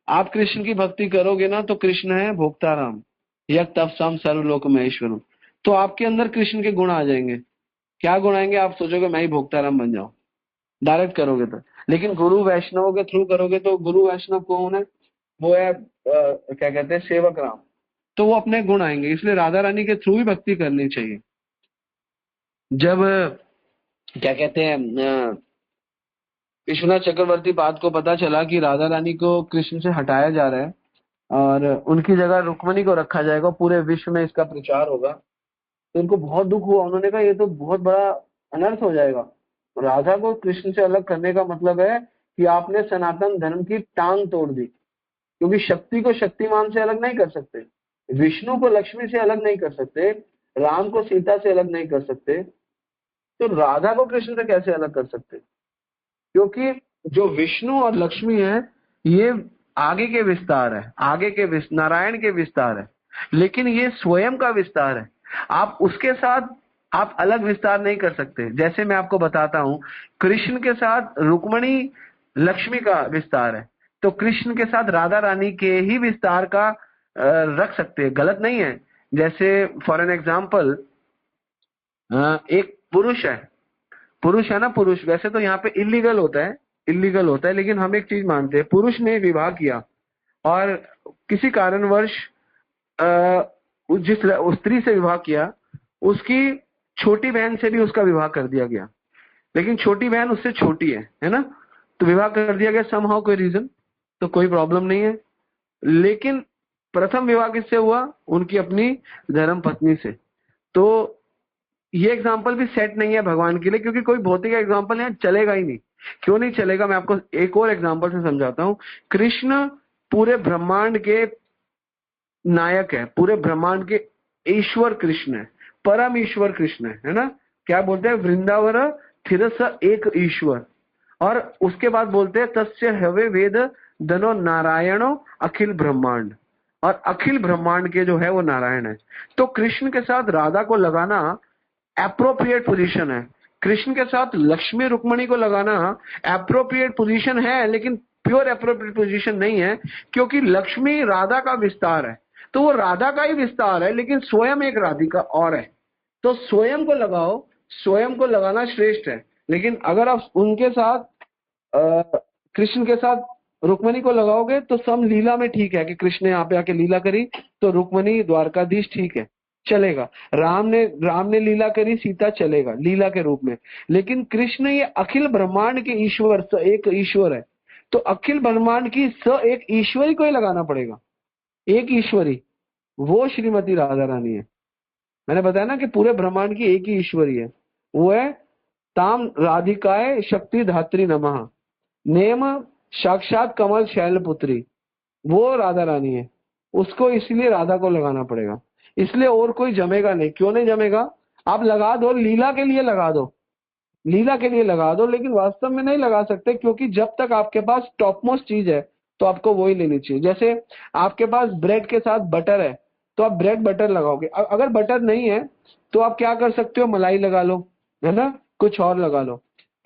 आप कृष्ण की भक्ति करोगे ना तो कृष्ण है भोक्ताराम, यक तपसाम सर्वलोक महेश्वरम। तो आपके अंदर कृष्ण के गुण आ जाएंगे। क्या गुण आएंगे? आप सोचोगे मैं ही भोक्ताराम बन जाऊं, डायरेक्ट करोगे तो। लेकिन गुरु वैष्णव के थ्रू करोगे तो गुरु वैष्णव कौन है? वो है क्या कहते हैं, सेवक राम। तो वो अपने गुण आएंगे। इसलिए राधा रानी के थ्रू ही भक्ति करनी चाहिए। जब क्या कहते हैं विश्वनाथ चक्रवर्ती पाद को पता चला कि राधा रानी को कृष्ण से हटाया जा रहा है और उनकी जगह रुक्मणी को रखा जाएगा, पूरे विश्व में इसका प्रचार होगा, तो उनको बहुत दुख हुआ। उन्होंने कहा ये तो बहुत बड़ा अनर्थ हो जाएगा। राधा को कृष्ण से अलग करने का मतलब है कि आपने सनातन धर्म की टांग तोड़ दी। क्योंकि शक्ति को शक्तिमान से अलग नहीं कर सकते, विष्णु को लक्ष्मी से अलग नहीं कर सकते, राम को सीता से अलग नहीं कर सकते, तो राधा को कृष्ण से कैसे अलग कर सकते? क्योंकि जो विष्णु और लक्ष्मी है ये आगे के विस्तार है, नारायण के विस्तार है, लेकिन ये स्वयं का विस्तार है। आप उसके साथ आप अलग विस्तार नहीं कर सकते। जैसे मैं आपको बताता हूं, कृष्ण के साथ रुक्मणी लक्ष्मी का विस्तार है, तो कृष्ण के साथ राधा रानी के ही विस्तार का रख सकते हैं, गलत नहीं है। जैसे फॉर एन एग्जाम्पल, एक पुरुष है ना, पुरुष वैसे तो यहाँ पे इलीगल होता है, लेकिन हम एक चीज मानते हैं, पुरुष ने विवाह किया और किसी कारणवश उस स्त्री से विवाह किया, उसकी छोटी बहन से भी उसका विवाह कर दिया गया, लेकिन छोटी बहन उससे छोटी है ना, तो विवाह कर दिया गया समहाउ, कोई रीजन, तो कोई प्रॉब्लम नहीं है। लेकिन प्रथम विवाह किससे हुआ? उनकी अपनी धर्म पत्नी से। तो ये एग्जाम्पल भी सेट नहीं है भगवान के लिए, क्योंकि कोई भौतिक एग्जाम्पल यहाँ चलेगा ही नहीं। क्यों नहीं चलेगा? मैं आपको एक और एग्जाम्पल से समझाता हूँ। कृष्ण पूरे ब्रह्मांड के नायक है, पूरे ब्रह्मांड के ईश्वर कृष्ण है, परम ईश्वर कृष्ण है ना। क्या बोलते हैं? वृंदावन थिरस एक ईश्वर, और उसके बाद बोलते हैं तस्य हवे वेद धनो नारायणो अखिल ब्रह्मांड, और अखिल ब्रह्मांड के जो है वो नारायण है। तो कृष्ण के साथ राधा को लगाना एप्रोप्रिएट पोजीशन है, कृष्ण के साथ लक्ष्मी रुक्मणी को लगाना एप्रोप्रिएट पोजीशन है, लेकिन प्योर एप्रोप्रिएट पोजीशन नहीं है, क्योंकि लक्ष्मी राधा का विस्तार है, तो वो राधा का ही विस्तार है, लेकिन स्वयं एक राधिका और है। तो स्वयं को लगाओ, स्वयं को लगाना श्रेष्ठ है। लेकिन अगर आप उनके साथ कृष्ण के साथ रुक्मणी को लगाओगे तो सम लीला में ठीक है कि कृष्ण ने यहाँ पे आके लीला करी, तो रुक्मणी द्वारकाधीश ठीक है, चलेगा। राम ने लीला करी, सीता चलेगा लीला के रूप में। लेकिन कृष्ण ये अखिल ब्रह्मांड के ईश्वर, एक ईश्वर है, तो अखिल ब्रह्मांड की एक ईश्वरी को ही लगाना पड़ेगा, एक ईश्वरी, वो श्रीमती राधा रानी है। मैंने बताया ना कि पूरे ब्रह्मांड की एक ही ईश्वरी है, वो है ताम राधिकाय शक्ति धात्री नमः, नेम साक्षात कमल शैल पुत्री, वो राधा रानी है। उसको इसलिए राधा को लगाना पड़ेगा, इसलिए और कोई जमेगा नहीं। क्यों नहीं जमेगा? आप लगा दो, लीला के लिए लगा दो, लीला के लिए लगा दो, लेकिन वास्तव में नहीं लगा सकते, क्योंकि जब तक आपके पास टॉप मोस्ट चीज है तो आपको वही लेनी चाहिए। जैसे आपके पास ब्रेड के साथ बटर है, तो आप ब्रेड बटर लगाओगे। अगर बटर नहीं है तो आप क्या कर सकते हो? मलाई लगा लो, है ना, कुछ और लगा लो।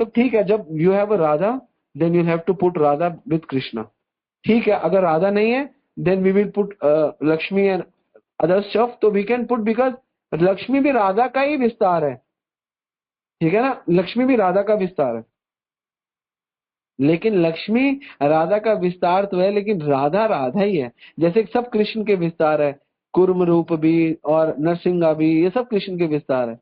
तो ठीक है, जब you have a Radha, then you have to put Radha with Krishna. ठीक है, अगर राधा नहीं है then we will put Lakshmi and other stuff, तो we can put, because Lakshmi भी राधा का ही विस्तार है, ठीक है ना, लक्ष्मी भी राधा का विस्तार है। लेकिन लक्ष्मी राधा का विस्तार तो है, लेकिन राधा राधा ही है। जैसे सब कृष्ण के विस्तार है, कुर्म रूप भी और नरसिंगा भी, ये सब कृष्ण के विस्तार है।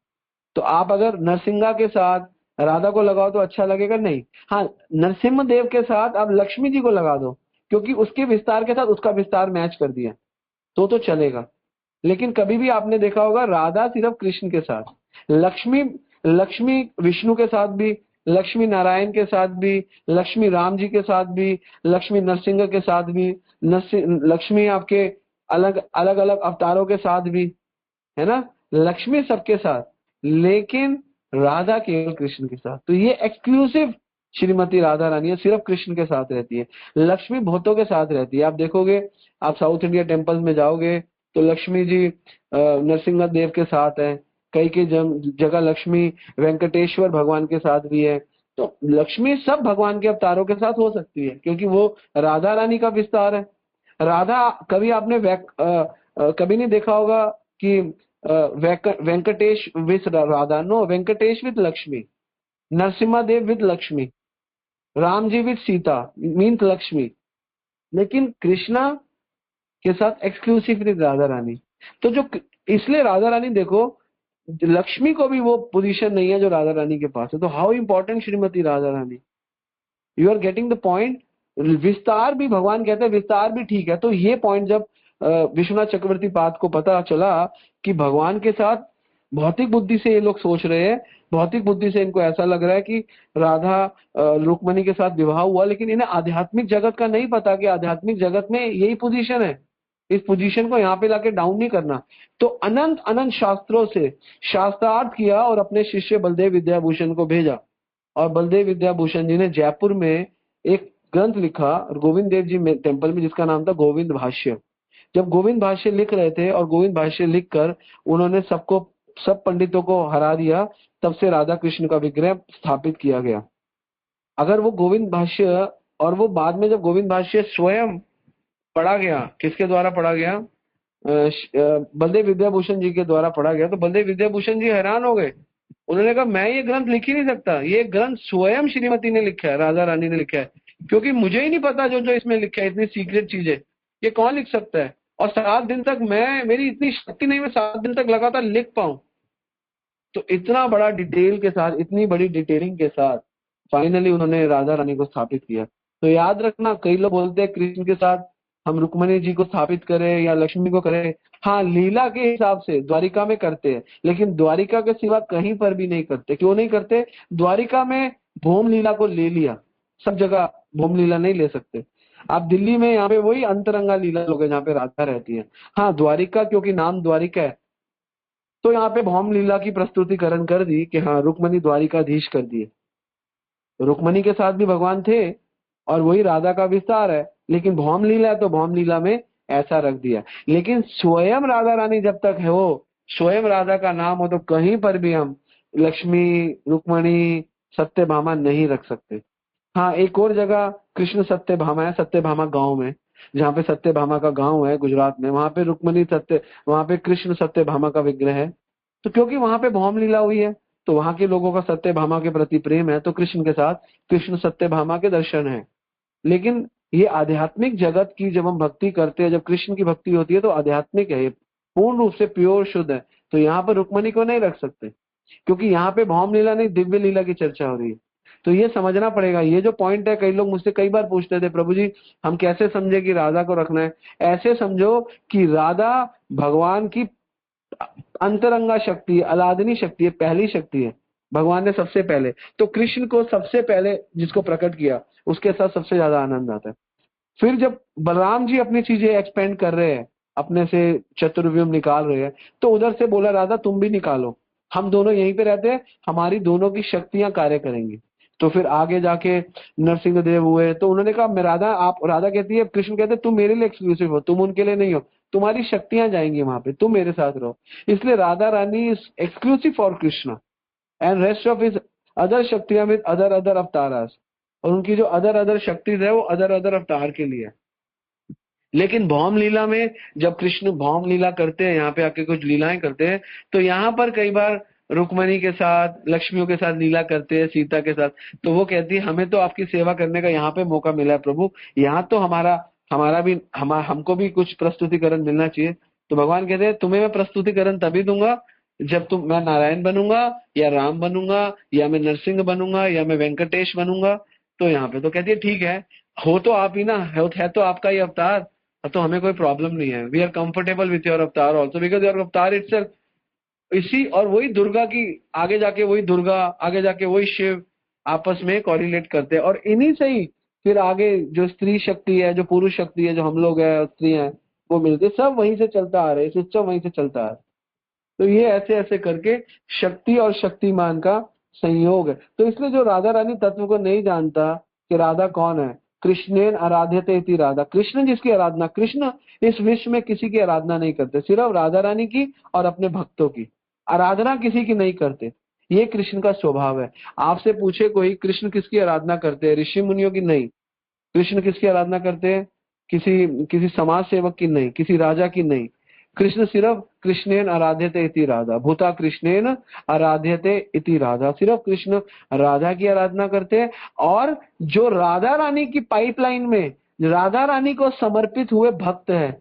तो आप अगर नरसिंगा के साथ राधा को लगाओ तो अच्छा लगेगा नहीं। हाँ, नरसिम्हा देव के साथ आप लक्ष्मी जी को लगा दो, क्योंकि उसके विस्तार के साथ उसका विस्तार मैच कर दिया, तो चलेगा। लेकिन कभी भी आपने देखा होगा राधा सिर्फ कृष्ण के साथ, लक्ष्मी लक्ष्मी विष्णु के साथ भी, लक्ष्मी नारायण के साथ भी, लक्ष्मी राम जी के साथ भी, लक्ष्मी नरसिंह के साथ भी, लक्ष्मी आपके अलग अलग अलग अवतारों के साथ भी, है ना, लक्ष्मी सबके साथ, लेकिन राधा केवल कृष्ण के साथ। तो ये एक्सक्लूसिव श्रीमती राधा रानी है, सिर्फ कृष्ण के साथ रहती है। लक्ष्मी बहुतों के साथ रहती है। आप देखोगे, आप साउथ इंडिया टेम्पल्स में जाओगे तो लक्ष्मी जी नरसिंह देव के साथ है, कई कई जगह लक्ष्मी वेंकटेश्वर भगवान के साथ भी है। तो लक्ष्मी सब भगवान के अवतारों के साथ हो सकती है, क्योंकि वो राधा रानी का विस्तार है। राधा, कभी आपने कभी नहीं देखा होगा कि Venkatesh with Radha, no, Venkatesh with Lakshmi, Narasimha Dev with Lakshmi, Ram ji with Sita, means Lakshmi. लेकिन कृष्णा के साथ एक्सक्लूसिवली राधा रानी। तो जो, इसलिए राधा रानी देखो, लक्ष्मी को भी वो पोजीशन नहीं है जो राधा रानी के पास है। तो how important Shrimati Radha Rani, you are getting the point. विस्तार भी भगवान कहते हैं, विस्तार भी ठीक है। तो ये पॉइंट जब विश्वनाथ चक्रवर्ती पाद को पता चला कि भगवान के साथ भौतिक बुद्धि से ये लोग सोच रहे हैं भौतिक बुद्धि से इनको ऐसा लग रहा है कि राधा रुक्मणी के साथ विवाह हुआ, लेकिन इन्हें आध्यात्मिक जगत का नहीं पता कि आध्यात्मिक जगत में यही पोजीशन है। इस पोजीशन को यहाँ पे लाके डाउन नहीं करना। तो अनंत अनंत शास्त्रों से शास्त्रार्थ किया और अपने शिष्य बलदेव विद्याभूषण को भेजा, और बलदेव विद्याभूषण जी ने जयपुर में एक ग्रंथ लिखा गोविंद देव जी में टेम्पल में, जिसका नाम था गोविंद भाष्य। जब गोविंद भाष्य लिख रहे थे और गोविंद भाष्य लिखकर उन्होंने सब पंडितों को हरा दिया, तब से राधा कृष्ण का विग्रह स्थापित किया गया। अगर वो गोविंद भाष्य, और वो बाद में जब गोविंद भाष्य स्वयं पढ़ा गया, किसके द्वारा पढ़ा गया? बलदेव विद्याभूषण जी के द्वारा पढ़ा गया, तो बलदेव विद्याभूषण जी हैरान हो गए। उन्होंने कहा मैं ये ग्रंथ लिख ही नहीं सकता, ये ग्रंथ स्वयं श्रीमती ने लिखा है, राधा रानी ने लिखा है, क्योंकि मुझे ही नहीं पता जो जो इसमें लिखा है, इतनी सीक्रेट चीजें, ये कौन लिख सकता है? और 7 दिन तक मेरी इतनी शक्ति नहीं, मैं 7 दिन तक लगातार लिख पाऊं। तो इतना बड़ा डिटेल के साथ, इतनी बड़ी डिटेलिंग के साथ फाइनली उन्होंने राधा रानी को स्थापित किया। तो याद रखना, कई लोग बोलते हैं कृष्ण के साथ हम रुक्मणी जी को स्थापित करें या लक्ष्मी को करें। हाँ, लीला के हिसाब से द्वारिका में करते हैं, लेकिन द्वारिका के सिवा कहीं पर भी नहीं करते। क्यों नहीं करते? द्वारिका में भोम लीला को ले लिया, सब जगह भोम लीला नहीं ले सकते। आप दिल्ली में यहाँ पे वही अंतरंगा लीला लोग है जहाँ पे राधा रहती है। हाँ, द्वारिका क्योंकि नाम द्वारिका है, तो यहाँ पे भौम लीला की प्रस्तुतिकरण कर दी कि हाँ रुक्मणी द्वारिकाधीश कर दिए। रुक्मणी के साथ भी भगवान थे और वही राधा का विस्तार है, लेकिन भौम लीला है तो भौम लीला में ऐसा रख दिया। लेकिन स्वयं राधा रानी जब तक है, वो स्वयं राधा का नाम हो, तो कहीं पर भी हम लक्ष्मी, रुक्मणी, सत्यभामा नहीं रख सकते। हाँ, एक और जगह कृष्ण सत्यभामा है, सत्यभामा गांव में, जहाँ पे सत्यभामा का गांव है गुजरात में, वहां पे रुक्मणी वहां पे कृष्ण सत्यभामा का विग्रह है। तो क्योंकि वहां पे भौम लीला हुई है, तो वहां के लोगों का सत्यभामा के प्रति प्रेम है, तो कृष्ण के साथ कृष्ण सत्यभामा के दर्शन है। लेकिन ये आध्यात्मिक जगत की जब हम भक्ति करते हैं, जब कृष्ण की भक्ति होती है, तो आध्यात्मिक है, ये पूर्ण रूप से प्योर शुद्ध है। तो यहाँ पर रुक्मणी को नहीं रख सकते, क्योंकि यहाँ पे भौम लीला नहीं, दिव्य लीला की चर्चा हो रही है। तो ये समझना पड़ेगा। ये जो पॉइंट है, कई लोग मुझसे कई बार पूछते थे, प्रभु जी हम कैसे समझे कि राधा को रखना है? ऐसे समझो कि राधा भगवान की अंतरंगा शक्ति है, अलादनी शक्ति है, पहली शक्ति है। भगवान ने सबसे पहले, तो कृष्ण को सबसे पहले जिसको प्रकट किया, उसके साथ सबसे ज्यादा आनंद आता है। फिर जब बलराम जी अपनी चीजें एक्सपेंड कर रहे हैं, अपने से चतुर्व्यूह निकाल रहे हैं, तो उधर से बोला राधा तुम भी निकालो, हम दोनों यहीं पे रहते हैं, हमारी दोनों की शक्तियां कार्य करेंगी। तो फिर आगे जाके नरसिंह देव हुए, तो उन्होंने कहा मैं राधा, आप, राधा कहती है, कृष्ण कहते तुम मेरे लिए एक्सक्लूसिव हो, तुम उनके लिए नहीं हो, तुम्हारी शक्तियां जाएंगी वहां पे, तुम मेरे साथ रहो। इसलिए Radha Rani is exclusive for Krishna, and rest of his other शक्तियां विद अदर अदर अवतारास, और उनकी जो अदर अदर शक्तिज है वो अदर अदर अवतार के लिए है। लेकिन भौम लीला में जब कृष्ण भौम लीला करते हैं, यहाँ पे आके कुछ लीलाएं करते हैं, तो यहाँ पर कई बार रुक्मणी के साथ, लक्ष्मियों के साथ लीला करते हैं, सीता के साथ। तो वो कहती है हमें तो आपकी सेवा करने का यहाँ पे मौका मिला है प्रभु, यहाँ तो हमारा हमारा भी हमको भी कुछ प्रस्तुतिकरण मिलना चाहिए। तो भगवान कहते हैं तुम्हें मैं प्रस्तुतिकरण तभी दूंगा जब मैं नारायण बनूंगा, या राम बनूंगा, या मैं नरसिंह बनूंगा, या मैं वेंकटेश बनूंगा। तो यहाँ पे तो कहती है ठीक है, हो तो आप ही ना, है तो आपका ही अवतार, तो हमें कोई प्रॉब्लम नहीं है। We are comfortable with your avatar also, because your avatar itself इसी, और वही दुर्गा की, आगे जाके वही दुर्गा, आगे जाके वही शिव आपस में कॉरिलेट करते हैं। और इन्हीं से ही फिर आगे जो स्त्री शक्ति है, जो पुरुष शक्ति है, जो हम लोग है, स्त्री है, वो मिलते, सब वहीं से चलता आ रहे हैं, सिस्टम वहीं से चलता आ रहा है। तो ये ऐसे ऐसे करके शक्ति और शक्तिमान का संयोग है। तो इसलिए जो राधा रानी तत्व को नहीं जानता कि राधा कौन है, कृष्णेन आराध्यते इति राधा, कृष्ण जिसकी आराधना, कृष्ण इस विश्व में किसी की आराधना नहीं करते, सिर्फ राधा रानी की और अपने भक्तों की, आराधना किसी की नहीं करते। ये कृष्ण का स्वभाव है। आपसे पूछे कोई कृष्ण किसकी आराधना करते हैं, ऋषि मुनियों की नहीं। कृष्ण किसकी आराधना करते हैं? किसी किसी समाज सेवक की नहीं, किसी राजा की नहीं। कृष्ण सिर्फ कृष्णेन आराध्यते इति राधा, भूता कृष्णेन आराध्यते इति राधा, सिर्फ कृष्ण राधा की आराधना करते हैं। और जो राधा रानी की पाइपलाइन में राधा रानी को समर्पित हुए भक्त है,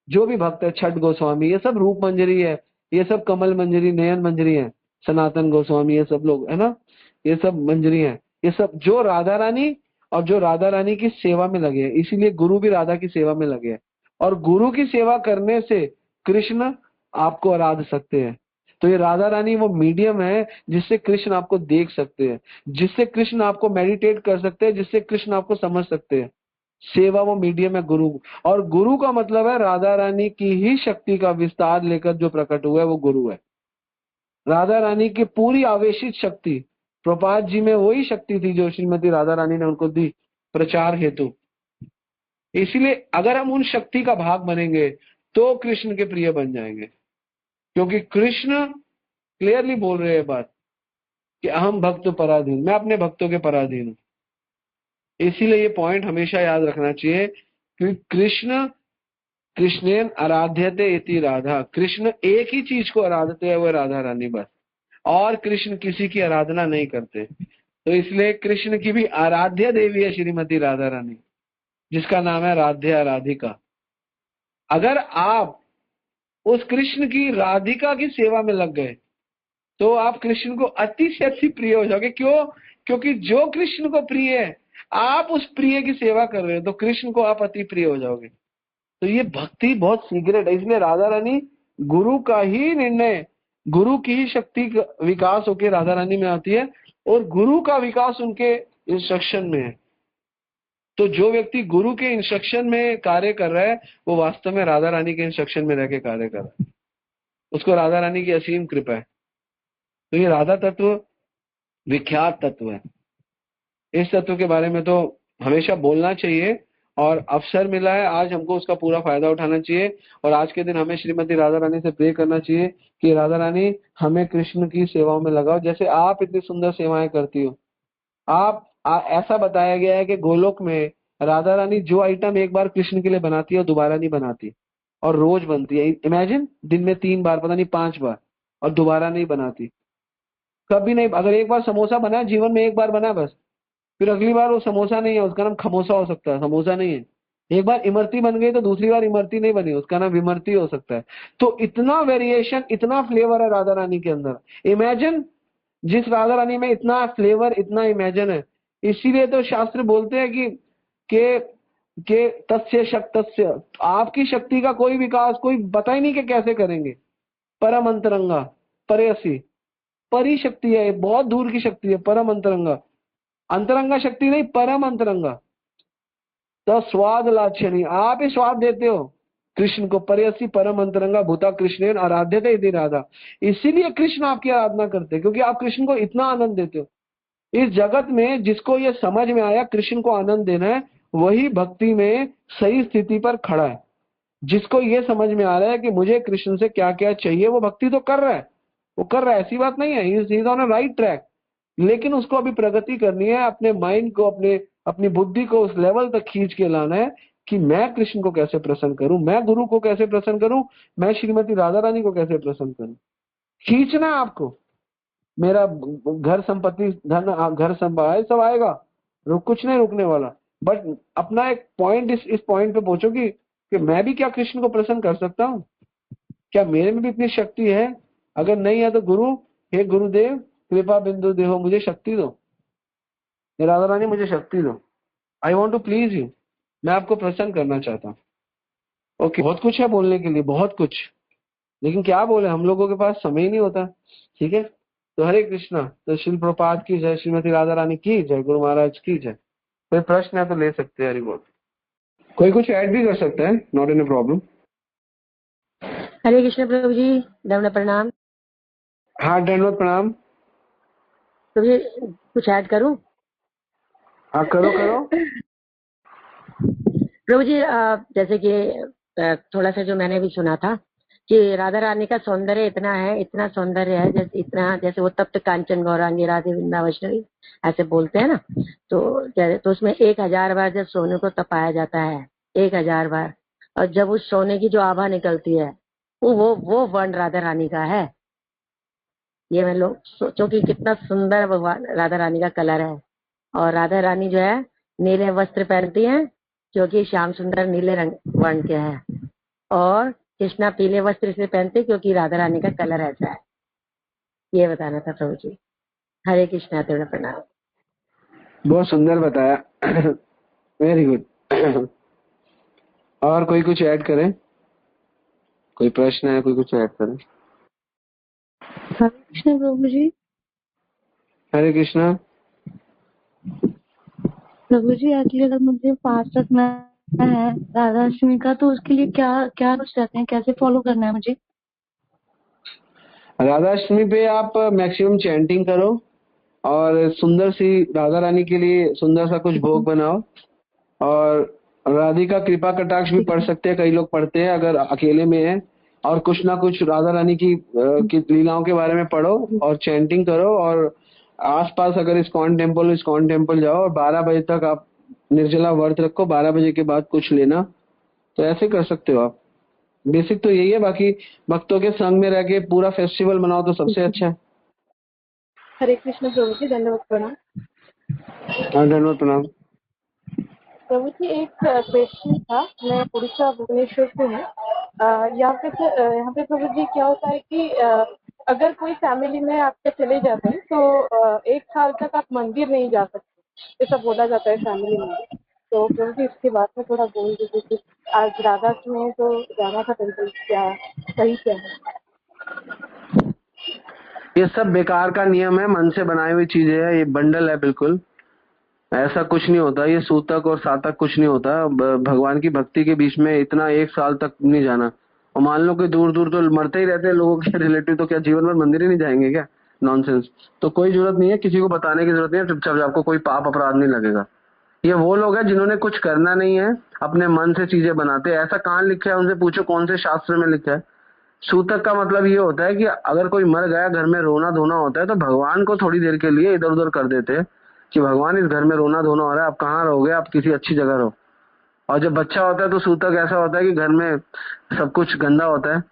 जो भी भक्त है, छठ गोस्वामी, ये सब रूप मंजरी है, ये सब कमल मंजरी, नयन मंजरी है, सनातन गोस्वामी, ये सब लोग है ना, ये सब मंजरी है, ये सब जो राधा रानी और जो राधा रानी की सेवा में लगे हैं। इसीलिए गुरु भी राधा की सेवा में लगे हैं, और गुरु की सेवा करने से कृष्ण आपको आराध सकते हैं। तो ये राधा रानी वो मीडियम है जिससे कृष्ण आपको देख सकते हैं, जिससे कृष्ण आपको मेडिटेट कर सकते हैं, जिससे कृष्ण आपको समझ सकते हैं। सेवा वो मीडियम है गुरु। और गुरु का मतलब है राधा रानी की ही शक्ति का विस्तार लेकर जो प्रकट हुआ है वो गुरु है। राधा रानी की पूरी आवेशित शक्ति, प्रभुपाद जी में वही शक्ति थी जो श्रीमती राधा रानी ने उनको दी प्रचार हेतु। इसीलिए अगर हम उन शक्ति का भाग बनेंगे तो कृष्ण के प्रिय बन जाएंगे, क्योंकि कृष्ण क्लियरली बोल रहे हैं बात कि अहम भक्त पराधीन, मैं अपने भक्तों के पराधीन हूं। इसीलिए ये पॉइंट हमेशा याद रखना चाहिए, क्योंकि कृष्ण कृष्णेन आराध्यते इति राधा, कृष्ण एक ही चीज को आराधते हैं, वो राधा रानी बस। और कृष्ण किसी की आराधना नहीं करते। तो इसलिए कृष्ण की भी आराध्य देवी है श्रीमती राधा रानी, जिसका नाम है राध्या राधिका। अगर आप उस कृष्ण की राधिका की सेवा में लग गए तो आप कृष्ण को अति से अति प्रिय हो जाओगे। क्यों? क्योंकि जो कृष्ण को प्रिय है, आप उस प्रिय की सेवा कर रहे हो तो कृष्ण को आप अति प्रिय हो जाओगे। तो ये भक्ति बहुत सीक्रेट है। इसलिए राधा रानी गुरु का ही निर्णय, गुरु की ही शक्ति का विकास होकर राधा रानी में आती है, और गुरु का विकास उनके इंस्ट्रक्शन में है। तो जो व्यक्ति गुरु के इंस्ट्रक्शन में कार्य कर रहा है वो वास्तव में राधा रानी के इंस्ट्रक्शन में रह के कार्य कर रहा है, उसको राधा रानी की असीम कृपा है। तो ये राधा तत्व विख्यात तत्व है। इस तत्व के बारे में तो हमेशा बोलना चाहिए, और अवसर मिला है आज हमको उसका पूरा फायदा उठाना चाहिए। और आज के दिन हमें श्रीमती राधा रानी से प्रे करना चाहिए कि राधा रानी हमें कृष्ण की सेवाओं में लगाओ, जैसे आप इतनी सुंदर सेवाएं करती हो। ऐसा बताया गया है कि गोलोक में राधा रानी जो आइटम एक बार कृष्ण के लिए बनाती है वो दोबारा नहीं बनाती, और रोज बनती है। इमेजिन, दिन में 3 बार, पता नहीं 5 बार, और दोबारा नहीं बनाती कभी नहीं। अगर एक बार समोसा बना, जीवन में एक बार बना बस, फिर अगली बार वो समोसा नहीं है, उसका नाम खमोसा हो सकता है, समोसा नहीं है। एक बार इमरती बन गई तो दूसरी बार इमरती नहीं बनी, उसका नाम विमर्ती हो सकता है। तो इतना वेरिएशन, इतना फ्लेवर है राधा रानी के अंदर। इमेजिन, जिस राधा रानी में इतना फ्लेवर, इतना इमेजिन है। इसीलिए तो शास्त्र बोलते हैं कि के तस्य शक्तस्य, आपकी शक्ति का कोई विकास कोई पता ही नहीं कि कैसे करेंगे। परम अंतरंगा, परेसी, परी शक्ति है, बहुत दूर की शक्ति है परम अंतरंगा। अंतरंगा शक्ति नहीं, परम अंतरंगा। तो स्वाद लाछनी, आप ही स्वाद देते हो कृष्ण को। परयसी परम अंतरंगा भूता कृष्णेन आराध्यते इति राधा। इसीलिए कृष्ण आपकी आराधना करते हैं, क्योंकि आप कृष्ण को इतना आनंद देते हो। इस जगत में जिसको ये समझ में आया कृष्ण को आनंद देना है, वही भक्ति में सही स्थिति पर खड़ा है। जिसको ये समझ में आ रहा है कि मुझे कृष्ण से क्या क्या चाहिए, वो भक्ति तो कर रहा है, वो कर रहा है, ऐसी बात नहीं है, he is on a right track. लेकिन उसको अभी प्रगति करनी है, अपने माइंड को, अपनी बुद्धि को उस लेवल तक खींच के लाना है कि मैं कृष्ण को कैसे प्रसन्न करूं, मैं गुरु को कैसे प्रसन्न करूं, मैं श्रीमती राधा रानी को कैसे प्रसन्न करूं। खींचना है आपको। मेरा घर संपत्ति धन घर संभाल सब आएगा, कुछ नहीं रुकने वाला। बट अपना एक पॉइंट, इस पॉइंट पे पहुंचो कि मैं भी क्या कृष्ण को प्रसन्न कर सकता हूँ, क्या मेरे में भी इतनी शक्ति है। अगर नहीं है तो गुरु, हे गुरुदेव कृपा बिंदु देहो, मुझे शक्ति दो, राधा रानी मुझे शक्ति दो। I want to please you, मैं आपको प्रसन्न करना चाहता हूँ। ओके, बहुत कुछ है बोलने के लिए, बहुत कुछ, लेकिन क्या बोले, हम लोगों के पास समय ही नहीं होता। ठीक है, तो हरे कृष्णा। तो शिल प्रपात की जय, श्रीमती राधा रानी की जय, गुरु महाराज की जय। कोई प्रश्न है तो ले सकते हैं, हरि बोल। कोई कुछ ऐड भी कर सकता है, नॉट एनी प्रॉब्लम। हरे कृष्ण प्रभु जी, दंड प्रणाम। हाँ, दंडवत प्रणाम। प्रभु जी कुछ ऐड करूं? हाँ, करो करो। प्रभु जी जैसे कि थोड़ा सा जो मैंने भी सुना था कि राधा रानी का सौंदर्य इतना है, इतना सौंदर्य है, जैसे वो तप्त कांचन गौरांगी राधे वृंदावैष्णवी ऐसे बोलते हैं ना। तो उसमें 1000 बार जब सोने को तपाया जाता है, 1000 बार, और जब उस सोने की जो आभा निकलती है वो वर्ण राधा रानी का है। ये मैं लोग सोचो कि कितना सुंदर भगवान राधा रानी का कलर है। और राधा रानी जो है नीले वस्त्र पहनती हैं, क्योंकि श्याम सुंदर नीले रंग वर्ण के हैं। और कृष्णा पीले वस्त्र इसलिए पहनते क्योंकि राधा रानी का कलर ऐसा है। ये बताना था प्रभु जी। हरे कृष्णा, तेरा प्रणाम। बहुत सुंदर बताया। Very good. और कोई कुछ ऐड करें? कोई प्रश्न है, कोई कुछ ऐड करें? हरे कृष्ण प्रभु जी। हरे कृष्णा। प्रभु जी एक्चुअली अगर मुझे फास्ट रखना है राधा अष्टमी का, तो उसके लिए क्या क्या कुछ रहते हैं, कैसे फॉलो करना है मुझे? राधाष्टमी पे आप मैक्सिमम चैंटिंग करो और सुंदर सी राधा रानी के लिए सुंदर सा कुछ भोग बनाओ, और राधिका कृपा कटाक्ष भी पढ़ सकते हैं, कई लोग पढ़ते हैं अगर अकेले में है, और कुछ ना कुछ राधा रानी की लीलाओं के बारे में पढ़ो और चैंटिंग करो, और आसपास अगर इस्कॉन टेम्पल जाओ और 12 बजे तक आप निर्जला व्रत रखो, 12 बजे के बाद कुछ लेना, तो ऐसे कर सकते हो आप। बेसिक तो यही है, बाकी भक्तों के संग में रह के पूरा फेस्टिवल मनाओ तो सबसे अच्छा है। हरे कृष्ण प्रभु जी, दंडवत प्रणाम। हाँ, धन्यवाद, प्रणाम। प्रभु जी एक क्वेश्चन था, मैं उड़ीसा भुवनेश्वर से हूँ। यहाँ पे प्रभु जी क्या होता है कि अगर कोई फैमिली में आपके चले जाते हैं तो 1 साल तक आप मंदिर नहीं जा सकते, ऐसा बोला जाता है फैमिली में। तो प्रभु जी इसके बारे में थोड़ा बोल दीजिए कि आज राधाष्टमी है तो जाना था टेम्पल, क्या सही क्या है? ये सब बेकार का नियम है, मन से बनाई हुई चीजें है, ये बंडल है बिल्कुल। ऐसा कुछ नहीं होता, ये सूतक और सातक कुछ नहीं होता। भगवान की भक्ति के बीच में इतना 1 साल तक नहीं जाना। और मान लो कि दूर दूर तो मरते ही रहते हैं लोगों के रिलेटिव, तो क्या जीवन भर मंदिर ही नहीं जाएंगे क्या? नॉनसेंस। तो कोई जरूरत नहीं है, किसी को बताने की जरूरत नहीं है, चुपचाप आपको कोई पाप अपराध नहीं लगेगा। ये वो लोग हैं जिन्होंने कुछ करना नहीं है, अपने मन से चीजें बनाते हैं। ऐसा कहाँ लिखा है, उनसे पूछो कौन से शास्त्र में लिखा है। सूतक का मतलब ये होता है कि अगर कोई मर गया, घर में रोना धोना होता है, तो भगवान को थोड़ी देर के लिए इधर उधर कर देते हैं कि भगवान इस घर में रोना धोना हो रहा है, आप कहाँ रहोगे, आप किसी अच्छी जगह रहो। और जब बच्चा होता है तो सूतक ऐसा होता है कि घर में सब कुछ गंदा होता है,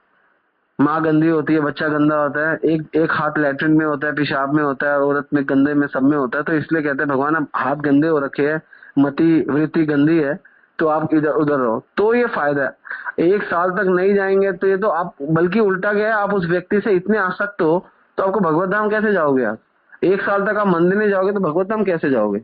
माँ गंदी होती है, बच्चा गंदा होता है, एक एक हाथ लैट्रिन में होता है, पेशाब में होता है, औरत में गंदे में सब में होता है। तो इसलिए कहते हैं भगवान अब हाथ गंदे हो रखे हैं, मति वृत्ति गंदी है, तो आप इधर उधर रहो। तो ये फायदा है। 1 साल तक नहीं जाएंगे तो ये तो आप, बल्कि उल्टा गया, आप उस व्यक्ति से इतने आसक्त हो तो आपको भगवत धाम कैसे जाओगे आप? 1 साल तक आप मंदिर नहीं जाओगे तो भगवत धाम कैसे जाओगे?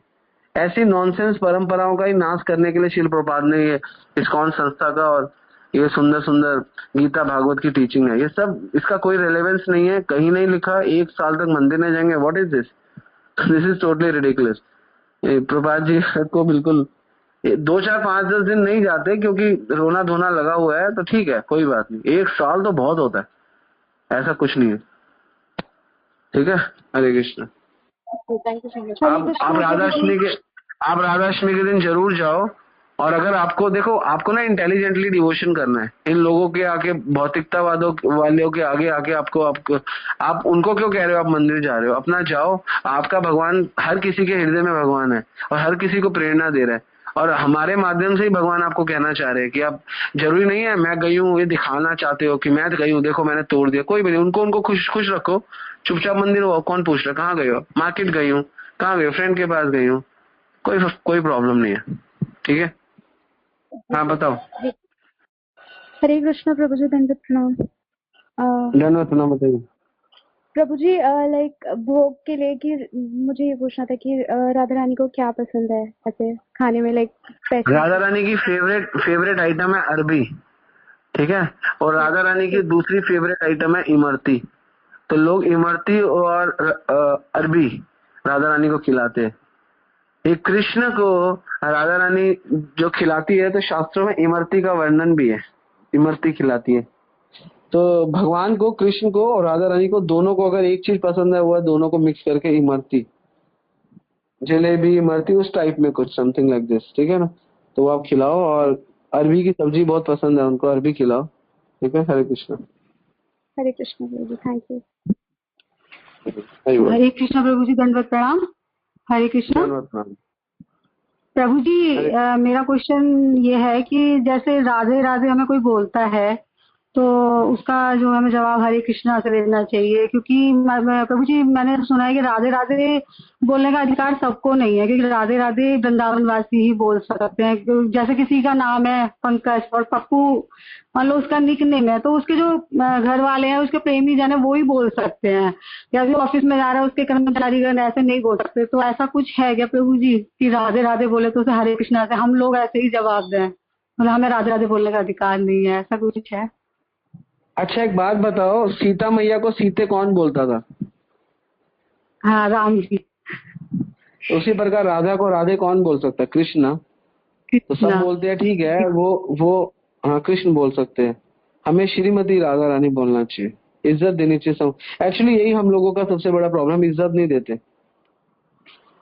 ऐसी नॉनसेंस परंपराओं का ही नाश करने के लिए श्रील प्रभुपाद ने ये इस्कॉन संस्था का और ये सुंदर सुंदर गीता भागवत की टीचिंग है, ये सब, इसका कोई रेलेवेंस नहीं है, कहीं नहीं लिखा 1 साल तक मंदिर नहीं जाएंगे। What is this? This is totally ridiculous. Prabhupada ji को बिल्कुल 2 4 5 10 दिन नहीं जाते क्योंकि रोना धोना लगा हुआ है, तो ठीक है, कोई बात नहीं। 1 साल तो बहुत होता है, ऐसा कुछ नहीं है। ठीक है, Hare Krishna. Thank you so much. आप राधाष्टमी के दिन जरूर जाओ। और अगर आपको, देखो, आपको ना इंटेलिजेंटली डिवोशन करना है। इन लोगों के आके, भौतिकता वालों के आगे आके आपको आप उनको क्यों कह रहे हो आप मंदिर जा रहे हो? अपना जाओ। आपका भगवान हर किसी के हृदय में भगवान है और हर किसी को प्रेरणा दे रहा है, और हमारे माध्यम से ही भगवान आपको कहना चाह रहे हैं कि आप, जरूरी नहीं है मैं गई हूँ ये दिखाना चाहते हो कि मैं गई हूँ, देखो मैंने तोड़ दिया, कोई भी नहीं। उनको खुश खुश रखो, चुपचाप मंदिर हो, कौन पूछ रहा कहाँ गए हो? मार्केट गई हूँ, कहाँ गई हो? फ्रेंड के पास गई हूँ, कोई प्रॉब्लम नहीं है। ठीक है, हाँ बताओ। हरे कृष्ण प्रभु जी, दंडवत प्रणाम। धन्यवाद, प्रणाम, बताइए। प्रभु जी लाइक भोग के लिए कि मुझे ये पूछना था कि राधा रानी को क्या पसंद है ऐसे खाने में, लाइक राधा रानी की फेवरेट आइटम है अरबी। ठीक है, और राधा रानी की दूसरी फेवरेट आइटम है इमरती। तो लोग इमरती और अरबी राधा रानी को खिलाते हैं। ये कृष्ण को राधा रानी जो खिलाती है, तो शास्त्रों में इमरती का वर्णन भी है, इमरती खिलाती है। तो भगवान को, कृष्ण को और राधा रानी को, दोनों को अगर एक चीज पसंद है, वो है दोनों को मिक्स करके इमरती, जलेबी, इमरती, उस टाइप में कुछ, समथिंग लाइक दिस। ठीक है ना? तो वो आप खिलाओ, और अरबी की सब्जी बहुत पसंद है उनको, अरबी खिलाओ। ठीक है, हरे कृष्ण। हरे कृष्ण प्रभु जी, थैंक यू। हरे कृष्ण प्रभु जी, दंडवत प्रणाम। हरे कृष्ण धन्यवाद, प्रणाम। प्रभु जी। मेरा क्वेश्चन ये है कि जैसे राधे राधे हमें कोई बोलता है तो उसका जो हमें जवाब हरे कृष्णा से देना चाहिए, क्योंकि प्रभु जी मैंने सुना है कि राधे राधे बोलने का अधिकार सबको नहीं है, क्योंकि राधे राधे वृंदावन वासी ही बोल सकते हैं। जैसे किसी का नाम है पंकज और पप्पू, मान लो उसका निक नेम है, तो उसके जो घर वाले हैं, उसके प्रेमी जन है, वो ही बोल सकते हैं। या जो ऑफिस में जा रहा है उसके कर्मचारी गण ऐसे नहीं बोल सकते। तो ऐसा कुछ है क्या प्रभु जी कि राधे राधे बोले तो उसे हरे कृष्णा से हम लोग ऐसे ही जवाब दें, मतलब हमें राधे राधे बोलने का अधिकार नहीं है, ऐसा कुछ है? अच्छा एक बात बताओ, सीता मैया को सीते कौन बोलता था? हाँ, राम जी। उसी प्रकार राधा को राधे कौन बोल सकता है? कृष्ण। तो सब कृष्णा। बोलते हैं ठीक है, वो हाँ कृष्ण बोल सकते हैं। हमें श्रीमती राधा रानी बोलना चाहिए, इज्जत देनी चाहिए सब। एक्चुअली यही हम लोगों का सबसे बड़ा प्रॉब्लम, इज्जत नहीं देते।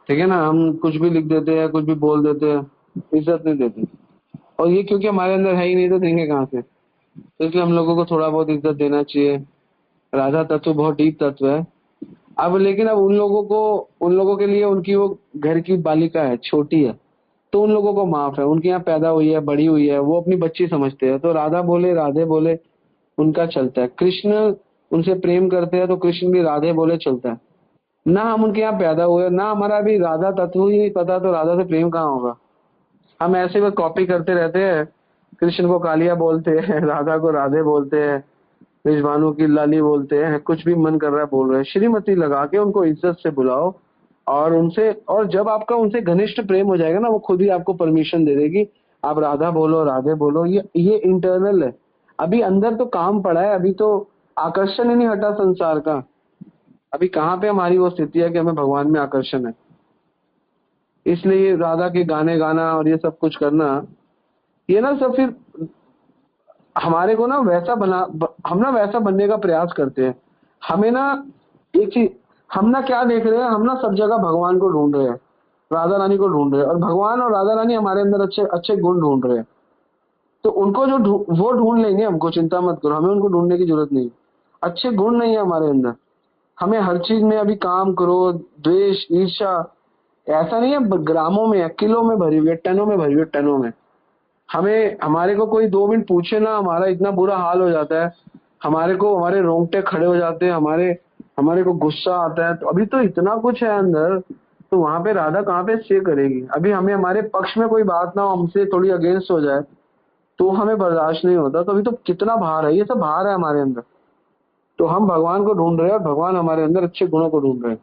ठीक है ना, हम कुछ भी लिख देते हैं, कुछ भी बोल देते हैं, इज्जत नहीं देते। और ये क्योंकि हमारे अंदर है ही नहीं, तो देंगे कहाँ से? तो इसलिए हम लोगों को थोड़ा बहुत इज्जत देना चाहिए। राधा तत्व बहुत डीप तत्व है। अब लेकिन अब उन लोगों के लिए उनकी वो घर की बालिका है, छोटी है, तो उन लोगों को माफ है। उनके यहाँ पैदा हुई है, बड़ी हुई है, वो अपनी बच्ची समझते हैं, तो राधा बोले राधे बोले उनका चलता है। कृष्ण उनसे प्रेम करते हैं, तो कृष्ण भी राधे बोले चलता है। ना हम उनके यहाँ पैदा हुए, ना हमारा अभी राधा तत्व ही नहीं पता, तो राधा से प्रेम कहाँ होगा? हम ऐसे बस कॉपी करते रहते हैं। कृष्ण को कालिया बोलते हैं, राधा को राधे बोलते हैं, विश्वानु की लाली बोलते हैं, कुछ भी मन कर रहा है बोल रहे हैं। श्रीमती लगा के उनको इज्जत से बुलाओ, और उनसे, और जब आपका उनसे घनिष्ठ प्रेम हो जाएगा ना, वो खुद ही आपको परमिशन दे देगी, आप राधा बोलो राधे बोलो। ये इंटरनल है। अभी अंदर तो काम पड़ा है, अभी तो आकर्षण ही नहीं हटा संसार का। अभी कहाँ पे हमारी वो स्थिति है कि हमें भगवान में आकर्षण है। इसलिए राधा के गाने गाना और ये सब कुछ करना, ये ना सब फिर हमारे को ना हम ना वैसा बनने का प्रयास करते हैं। हमें ना एक चीज, हम ना क्या देख रहे हैं, हम ना सब जगह भगवान को ढूंढ रहे हैं, राधा रानी को ढूंढ रहे हैं, और भगवान और राधा रानी हमारे अंदर अच्छे अच्छे गुण ढूंढ रहे हैं। तो उनको वो ढूंढ लेंगे, हमको चिंता मत करो, हमें उनको ढूंढने की जरूरत नहीं है। अच्छे गुण नहीं है हमारे अंदर। हमें हर चीज में अभी काम करो, द्वेष ईर्ष्या ऐसा नहीं है, ग्रामों में है, किलो में भरी हुई है, टनों में भरी हुई है, टनों में। हमें हमारे को कोई 2 मिनट पूछे ना, हमारा इतना बुरा हाल हो जाता है, हमारे रोंगटे खड़े हो जाते हैं, हमारे को गुस्सा आता है। तो अभी तो इतना कुछ है अंदर, तो वहां पे राधा कहाँ पे स्टे करेगी? अभी हमें हमारे पक्ष में कोई बात ना हो, हमसे थोड़ी अगेंस्ट हो जाए, तो हमें बर्दाश्त नहीं होता। तो अभी तो कितना भार है, ये सब भार है हमारे अंदर। तो हम भगवान को ढूंढ रहे हैं, और भगवान हमारे अंदर अच्छे गुणों को ढूंढ रहे हैं।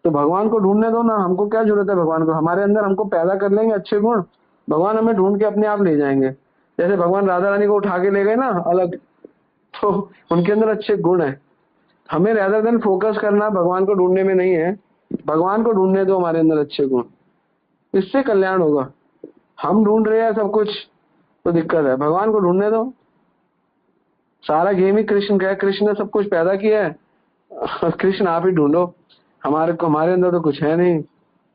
तो भगवान को ढूंढने दो ना, हमको क्या जरूरत है भगवान को? हमारे अंदर हमको पैदा कर लेंगे अच्छे गुण, भगवान हमें ढूंढ के अपने आप ले जाएंगे। जैसे भगवान राधा रानी को उठा के ले गए ना अलग, तो उनके अंदर अच्छे गुण है। हमें रेदर देन फोकस करना भगवान को ढूंढने में नहीं है, भगवान को ढूंढने दो हमारे अंदर अच्छे गुण, इससे कल्याण होगा। हम ढूंढ रहे हैं सब कुछ, तो दिक्कत है। भगवान को ढूंढने दो। सारा गेम ही कृष्ण का है, कृष्ण ने सब कुछ पैदा किया है, कृष्ण आप ही ढूंढो। हमारे अंदर तो कुछ है नहीं।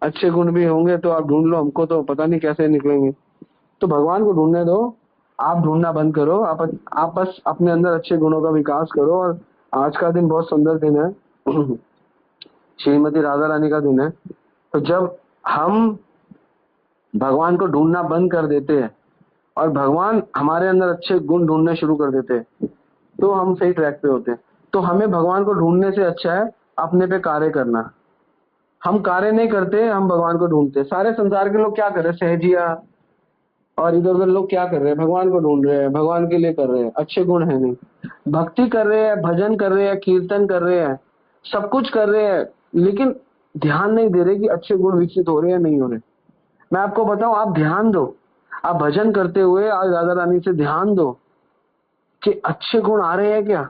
अच्छे गुण भी होंगे तो आप ढूंढ लो, हमको तो पता नहीं कैसे निकलेंगे। तो भगवान को ढूंढने दो, आप ढूंढना बंद करो। आप बस अपने अंदर अच्छे गुणों का विकास करो। और आज का दिन बहुत सुंदर दिन है, श्रीमती राधा रानी का दिन है। तो जब हम भगवान को ढूंढना बंद कर देते हैं और भगवान हमारे अंदर अच्छे गुण ढूंढने शुरू कर देते हैं, तो हम सही ट्रैक पे होते हैं। तो हमें भगवान को ढूंढने से अच्छा है अपने पे कार्य करना। हम कार्य नहीं करते, हम भगवान को ढूंढते। सारे संसार के लोग क्या कर रहे हैं, सहजिया और इधर उधर लोग क्या कर रहे हैं, भगवान को ढूंढ रहे हैं, भगवान के लिए कर रहे हैं, अच्छे गुण है नहीं। भक्ति कर रहे हैं, भजन कर रहे हैं, कीर्तन कर रहे हैं, सब कुछ कर रहे हैं, लेकिन ध्यान नहीं दे रहे कि अच्छे गुण विकसित हो रहे हैं नहीं हो रहे। मैं आपको बताऊं, आप ध्यान दो, आप भजन करते हुए आज राधा रानी से ध्यान दो कि अच्छे गुण आ रहे हैं क्या,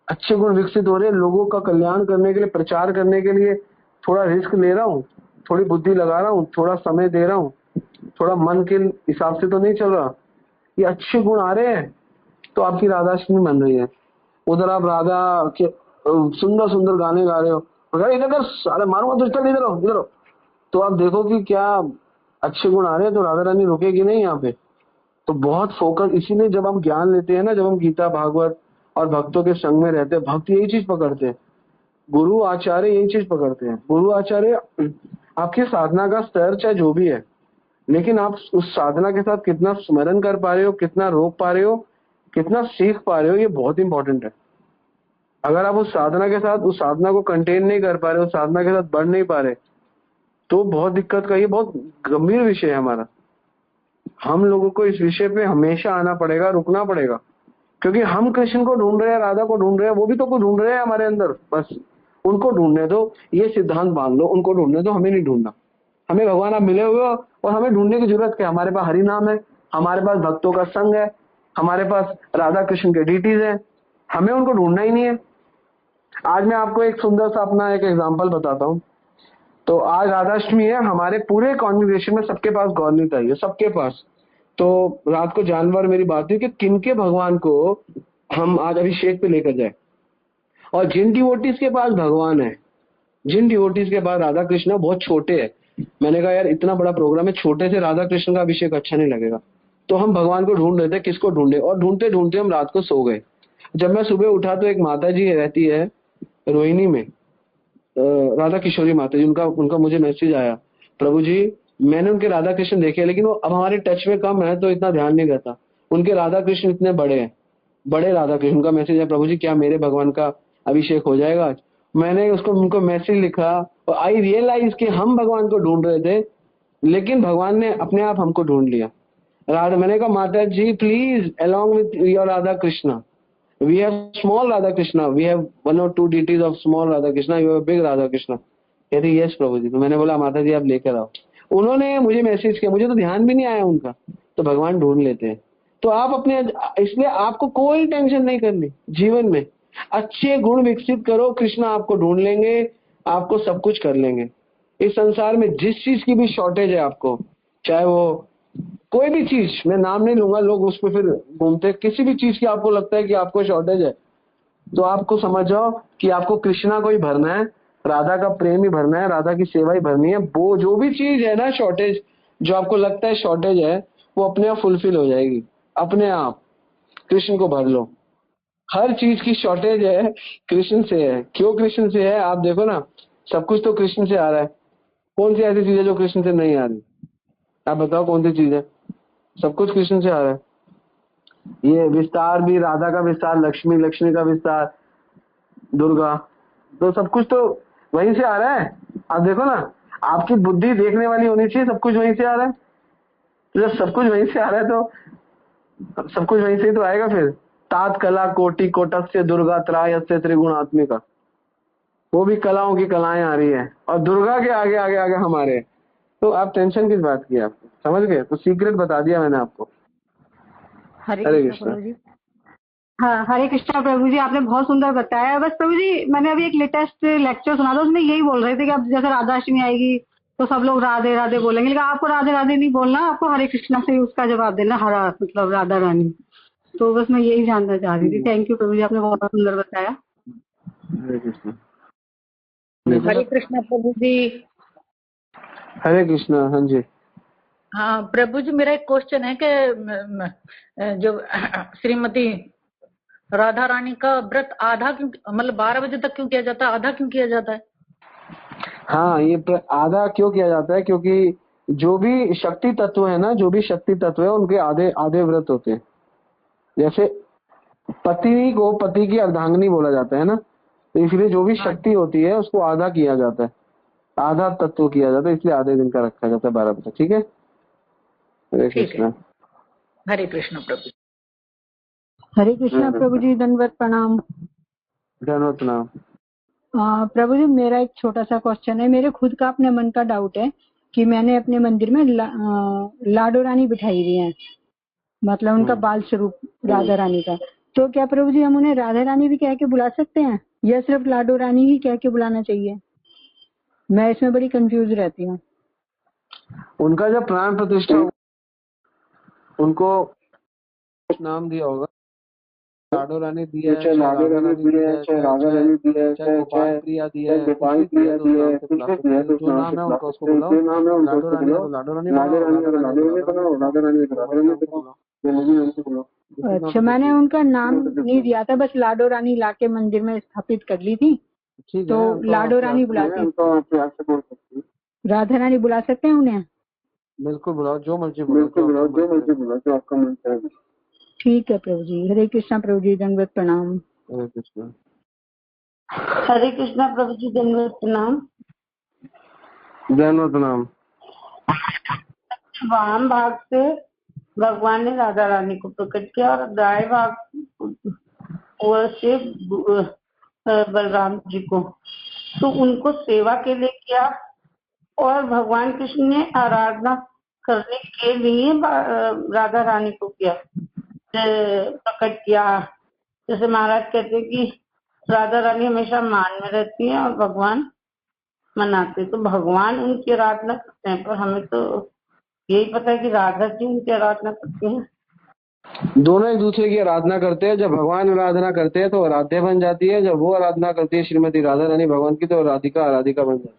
अच्छे गुण विकसित हो रहे हैं। लोगों का कल्याण करने के लिए, प्रचार करने के लिए थोड़ा रिस्क ले रहा हूँ, थोड़ी बुद्धि लगा रहा हूँ, थोड़ा समय दे रहा हूँ, थोड़ा मन के हिसाब से तो नहीं चल रहा। ये अच्छे गुण आ रहे हैं तो आपकी राधाष्टमी बन रही है। उधर आप राधा के सुंदर सुंदर गाने गा रहे हो, अगर इधर कर सारे मारूंगा तो चल इधर हो इधर हो, तो आप देखो कि क्या अच्छे गुण आ रहे हैं, तो राधा रानी रुकेगी नहीं यहाँ पे। तो बहुत फोकस, इसीलिए जब हम ज्ञान लेते हैं ना, जब हम गीता भागवत और भक्तों के संग में रहते हैं, भक्त यही चीज पकड़ते हैं, गुरु आचार्य यही चीज पकड़ते हैं। गुरु आचार्य आपकी साधना का स्तर चाहे जो भी है, लेकिन आप उस साधना के साथ कितना स्मरण कर पा रहे हो, कितना रोक पा रहे हो, कितना सीख पा रहे हो, ये बहुत इंपॉर्टेंट है। अगर आप उस साधना के साथ उस साधना को कंटेन नहीं कर पा रहे, उस साधना के साथ बढ़ नहीं पा रहे, तो बहुत दिक्कत का, ये बहुत गंभीर विषय है हमारा। हम लोगों को इस विषय पे हमेशा आना पड़ेगा, रुकना पड़ेगा, क्योंकि हम कृष्ण को ढूंढ रहे हैं, राधा को ढूंढ रहे हैं, वो भी तो को ढूंढ रहे हैं हमारे अंदर। बस उनको ढूंढने दो, ये सिद्धांत बांध लो, उनको ढूंढने दो, हमें नहीं ढूंढना। हमें भगवान आप मिले हुए हो, और हमें ढूंढने की जरूरत क्या है? हमारे पास हरि नाम है, हमारे पास भक्तों का संग है, हमारे पास राधा कृष्ण के डीटीज हैं, हमें उनको ढूंढना ही नहीं है। आज मैं आपको एक सुंदर सा अपना एक एग्जांपल बताता हूँ। तो आज राधाष्टमी है, हमारे पूरे कॉन्ग्रेगेशन में सबके पास गौरनीता है, सबके पास। तो रात को जानवर मेरी बात हुई कि किनके भगवान को हम आज अभिषेक पे लेकर जाए, और जिन डिवोटीज के पास भगवान है, जिन डिवोटीज के पास राधा कृष्ण बहुत छोटे हैं, मैंने कहा यार इतना बड़ा प्रोग्राम है, छोटे से राधा कृष्ण का अभिषेक अच्छा नहीं लगेगा। तो हम भगवान को ढूंढ रहे थे, किसको ढूंढे, और ढूंढते ढूंढते हम रात को सो गए। जब मैं सुबह उठा तो एक माता जी रहती है रोहिणी में, राधा किशोरी माता जी, उनका उनका मुझे मैसेज आया, प्रभु जी मैंने उनके राधा कृष्ण देखे लेकिन वो अब हमारे टच में कम है तो इतना ध्यान नहीं रहता, उनके राधा कृष्ण इतने बड़े हैं, बड़े राधा कृष्ण। उनका मैसेज है, प्रभु जी क्या मेरे भगवान का अभिषेक हो जाएगा आज? मैंने उसको उनको मैसेज लिखा और आई रियलाइज कि हम भगवान को ढूंढ रहे थे लेकिन भगवान ने अपने आप हमको ढूंढ लिया। राधा, मैंने कहा माता जी please along with your Radha Krishna, we have small Radha Krishna, we have 1 or 2 deities of small Radha Krishna, you have a big Radha Krishna। कहते यस प्रभु जी। तो मैंने बोला माता जी आप लेकर आओ। उन्होंने मुझे मैसेज किया, मुझे तो ध्यान भी नहीं आया उनका। तो भगवान ढूंढ लेते हैं। तो आप अपने, इसलिए आपको कोई टेंशन नहीं करनी, जीवन में अच्छे गुण विकसित करो, कृष्ण आपको ढूंढ लेंगे, आपको सब कुछ कर लेंगे। इस संसार में जिस चीज की भी शॉर्टेज है आपको, चाहे वो कोई भी चीज, मैं नाम नहीं लूंगा, लोग उस पर फिर घूमते, किसी भी चीज की आपको लगता है कि आपको शॉर्टेज है तो आपको समझ जाओ कि आपको कृष्णा को ही भरना है, राधा का प्रेम ही भरना है, राधा की सेवा ही भरनी है। वो जो भी चीज है ना शॉर्टेज, जो आपको लगता है शॉर्टेज है, वो अपने आप फुलफिल हो जाएगी, अपने आप। कृष्ण को भर लो। हर चीज की शॉर्टेज है कृष्ण से है। क्यों कृष्ण से है? आप देखो ना, सब कुछ तो कृष्ण से आ रहा है। कौन सी ऐसी चीज है जो कृष्ण से नहीं आ रही? आप बताओ कौन सी चीज है? सब कुछ कृष्ण से आ रहा है। ये विस्तार भी राधा का विस्तार, लक्ष्मी, लक्ष्मी का विस्तार, दुर्गा, तो सब कुछ तो वहीं से आ रहा है। आप देखो ना, आपकी बुद्धि देखने वाली होनी चाहिए, सब कुछ वहीं से आ रहा है। तो जब सब कुछ वहीं से आ रहा है तो सब कुछ वहीं से ही तो आएगा। फिर तात कला कोटि कोटस्य दुर्गा त्रायस्य त्रिगुणात्मिका, वो भी कलाओं की कलाएं आ रही है और दुर्गा के आगे आगे आगे हमारे। तो आप टेंशन किस बात की? आप समझ गए? तो सीक्रेट बता दिया मैंने आपको। हरे हरे कृष्ण कृष्णा। प्रभु जी। हाँ, हरे कृष्णा प्रभु जी, आपने बहुत सुंदर बताया। बस प्रभु जी मैंने अभी एक लेटेस्ट लेक्चर सुना था, उसमें यही बोल रहे थे कि अब जैसे राधाष्टमी आएगी तो सब लोग राधे राधे बोलेंगे, लेकिन आपको राधे राधे नहीं बोलना, आपको हरे कृष्णा से ही उसका जवाब देना, हरा मतलब राधा रानी। तो बस मैं यही जानना चाह रही थी। थैंक यू प्रभु जी, आपने बहुत सुंदर बताया। हरे कृष्णा। हरे कृष्णा प्रभु जी। हरे कृष्णा। हाँ जी। हाँ प्रभु जी, मेरा एक क्वेश्चन है कि जो श्रीमती राधा रानी का व्रत आधा क्यों, मतलब 12 बजे तक क्यों किया जाता है, आधा क्यों किया जाता है? हाँ, ये आधा क्यों किया जाता है? क्योंकि जो भी शक्ति तत्व है ना, जो भी शक्ति तत्व है उनके आधे आधे व्रत होते हैं। जैसे पत्नी को पति की अर्धांगिनी बोला जाता है ना, तो इसलिए जो भी शक्ति होती है उसको आधा किया जाता है, आधा तत्व किया जाता है, इसलिए आधे दिन का रखा जाता है 12 बजे। ठीक है। हरे ठीक है। कृष्णा। हरे कृष्ण प्रभु। हरे कृष्णा प्रभु जी, दंडवत प्रणाम। धन्यवाद नाम। प्रभु जी मेरा एक छोटा सा क्वेश्चन है, मेरे खुद का अपने मन का डाउट है कि मैंने अपने मंदिर में लाडो रानी बिठाई हुई है, मतलब उनका बाल स्वरूप राधा रानी का। तो क्या प्रभु जी हम उन्हें राधा रानी भी कह के बुला सकते हैं या सिर्फ लाडो रानी ही कह के बुलाना चाहिए? मैं इसमें बड़ी कंफ्यूज रहती हूँ। उनका जब प्राण प्रतिष्ठा उनको नाम दिया होगा, लाडो रानी दिया है, चाहे राधा रानी दिया है, चाहे गोपाल प्रिया दिया है, कुछ भी दिया है तो उस नाम से बुला सकते हैं। जो नाम है उनका उसको बुलाओ। लाडो रानी है तो लाडो रानी बनाओ, राधा रानी है तो राधा रानी बनाओ। अच्छा, मैंने उनका नाम नहीं दिया था, बस लाडो रानी लाके मंदिर में स्थापित कर ली थी, ठीक तो है, लाडो रानी बुलाते, राधा रानी बुला सकते हैं उन्हें? बिल्कुल बुलाओ, जो मर्जी बुलाओ, जो आपका मन करे। ठीक है प्रभु जी। हरे कृष्णा प्रभु जी, दंडवत प्रणाम। हरे कृष्णा। हरे कृष्णा प्रभु जी, दंडवत प्रणाम। धन्यवाद नाम। वाम भाग से भगवान ने राधा रानी को प्रकट किया और दाएं भाग से बलराम जी को, तो उनको सेवा के लिए किया और भगवान कृष्ण ने आराधना करने के लिए राधा रानी को किया। प्रकट किया। जैसे महाराज कहते हैं कि राधा रानी हमेशा मान में रहती है और भगवान मनाते, तो भगवान उनकी आराधना करते हैं, पर हमें तो यही पता है कि राधा जी उनकी आराधना करती हैं। दोनों एक दूसरे की आराधना करते हैं। जब भगवान आराधना करते हैं तो आराध्य बन जाती है, जब वो आराधना करती है श्रीमती राधा रानी भगवान की तो राधिका आराधिका बन जाती है।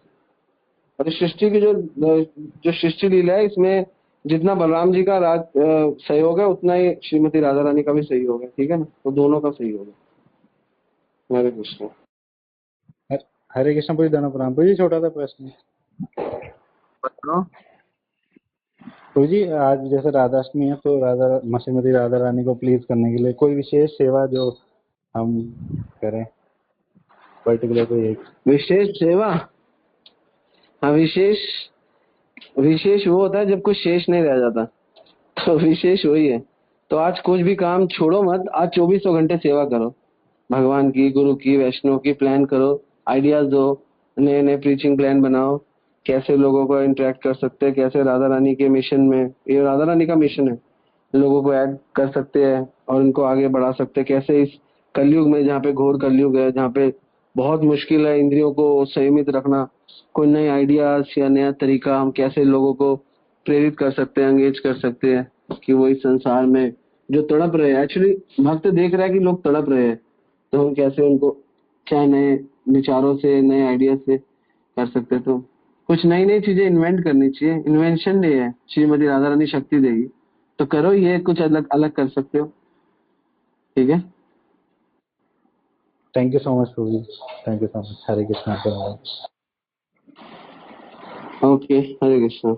और इस सृष्टि की जो सृष्टि लीला है, इसमें जितना बलराम जी का सहयोग है उतना ही श्रीमती राधा रानी का भी सहयोग है, ठीक है ना, तो दोनों का सहयोग है। हरे कृष्ण। हरे कृष्ण पूरी दाना प्रणाम। पूरी छोटा सा प्रश्न। बताओ। पूरी जी, आज जैसे राधाष्टमी है तो श्रीमती राधा रानी को प्लीज करने के लिए कोई विशेष सेवा जो हम करें, पर्टिकुलर कोई एक विशेष सेवा? हाँ, विशेष वो होता है जब कुछ शेष नहीं रह जाता, तो विशेष वही है। तो आज कुछ भी काम छोड़ो मत, आज 24 घंटे सेवा करो, भगवान की, गुरु की, वैष्णव की, प्लान करो, आइडियाज दो, नए नए प्रीचिंग प्लान बनाओ, कैसे लोगों को इंटरेक्ट कर सकते हैं, कैसे राधा रानी के मिशन में, ये राधा रानी का मिशन है, लोगों को ऐड कर सकते हैं और उनको आगे बढ़ा सकते हैं, कैसे इस कलयुग में, जहाँ पे घोर कलयुग है, जहाँ पे बहुत मुश्किल है इंद्रियों को संयमित रखना, कोई नए आइडियाज या नया तरीका हम कैसे लोगों को प्रेरित कर सकते हैं, एंगेज कर सकते हैं कि वो इस संसार में जो तड़प रहे हैं, एक्चुअली भक्त देख रहा है कि लोग तड़प रहे हैं, तो हम कैसे उनको क्या नए विचारों से, नए आइडिया से कर सकते हैं। तो कुछ नई नई चीजें इन्वेंट करनी चाहिए, इन्वेंशन डे है, श्रीमती राधा रानी शक्ति देगी, तो करो, ये कुछ अलग अलग कर सकते हो, ठीक है। Thank you so much Prabhu ji, thank you so much. Hare Krishna. Okay, Hare Krishna.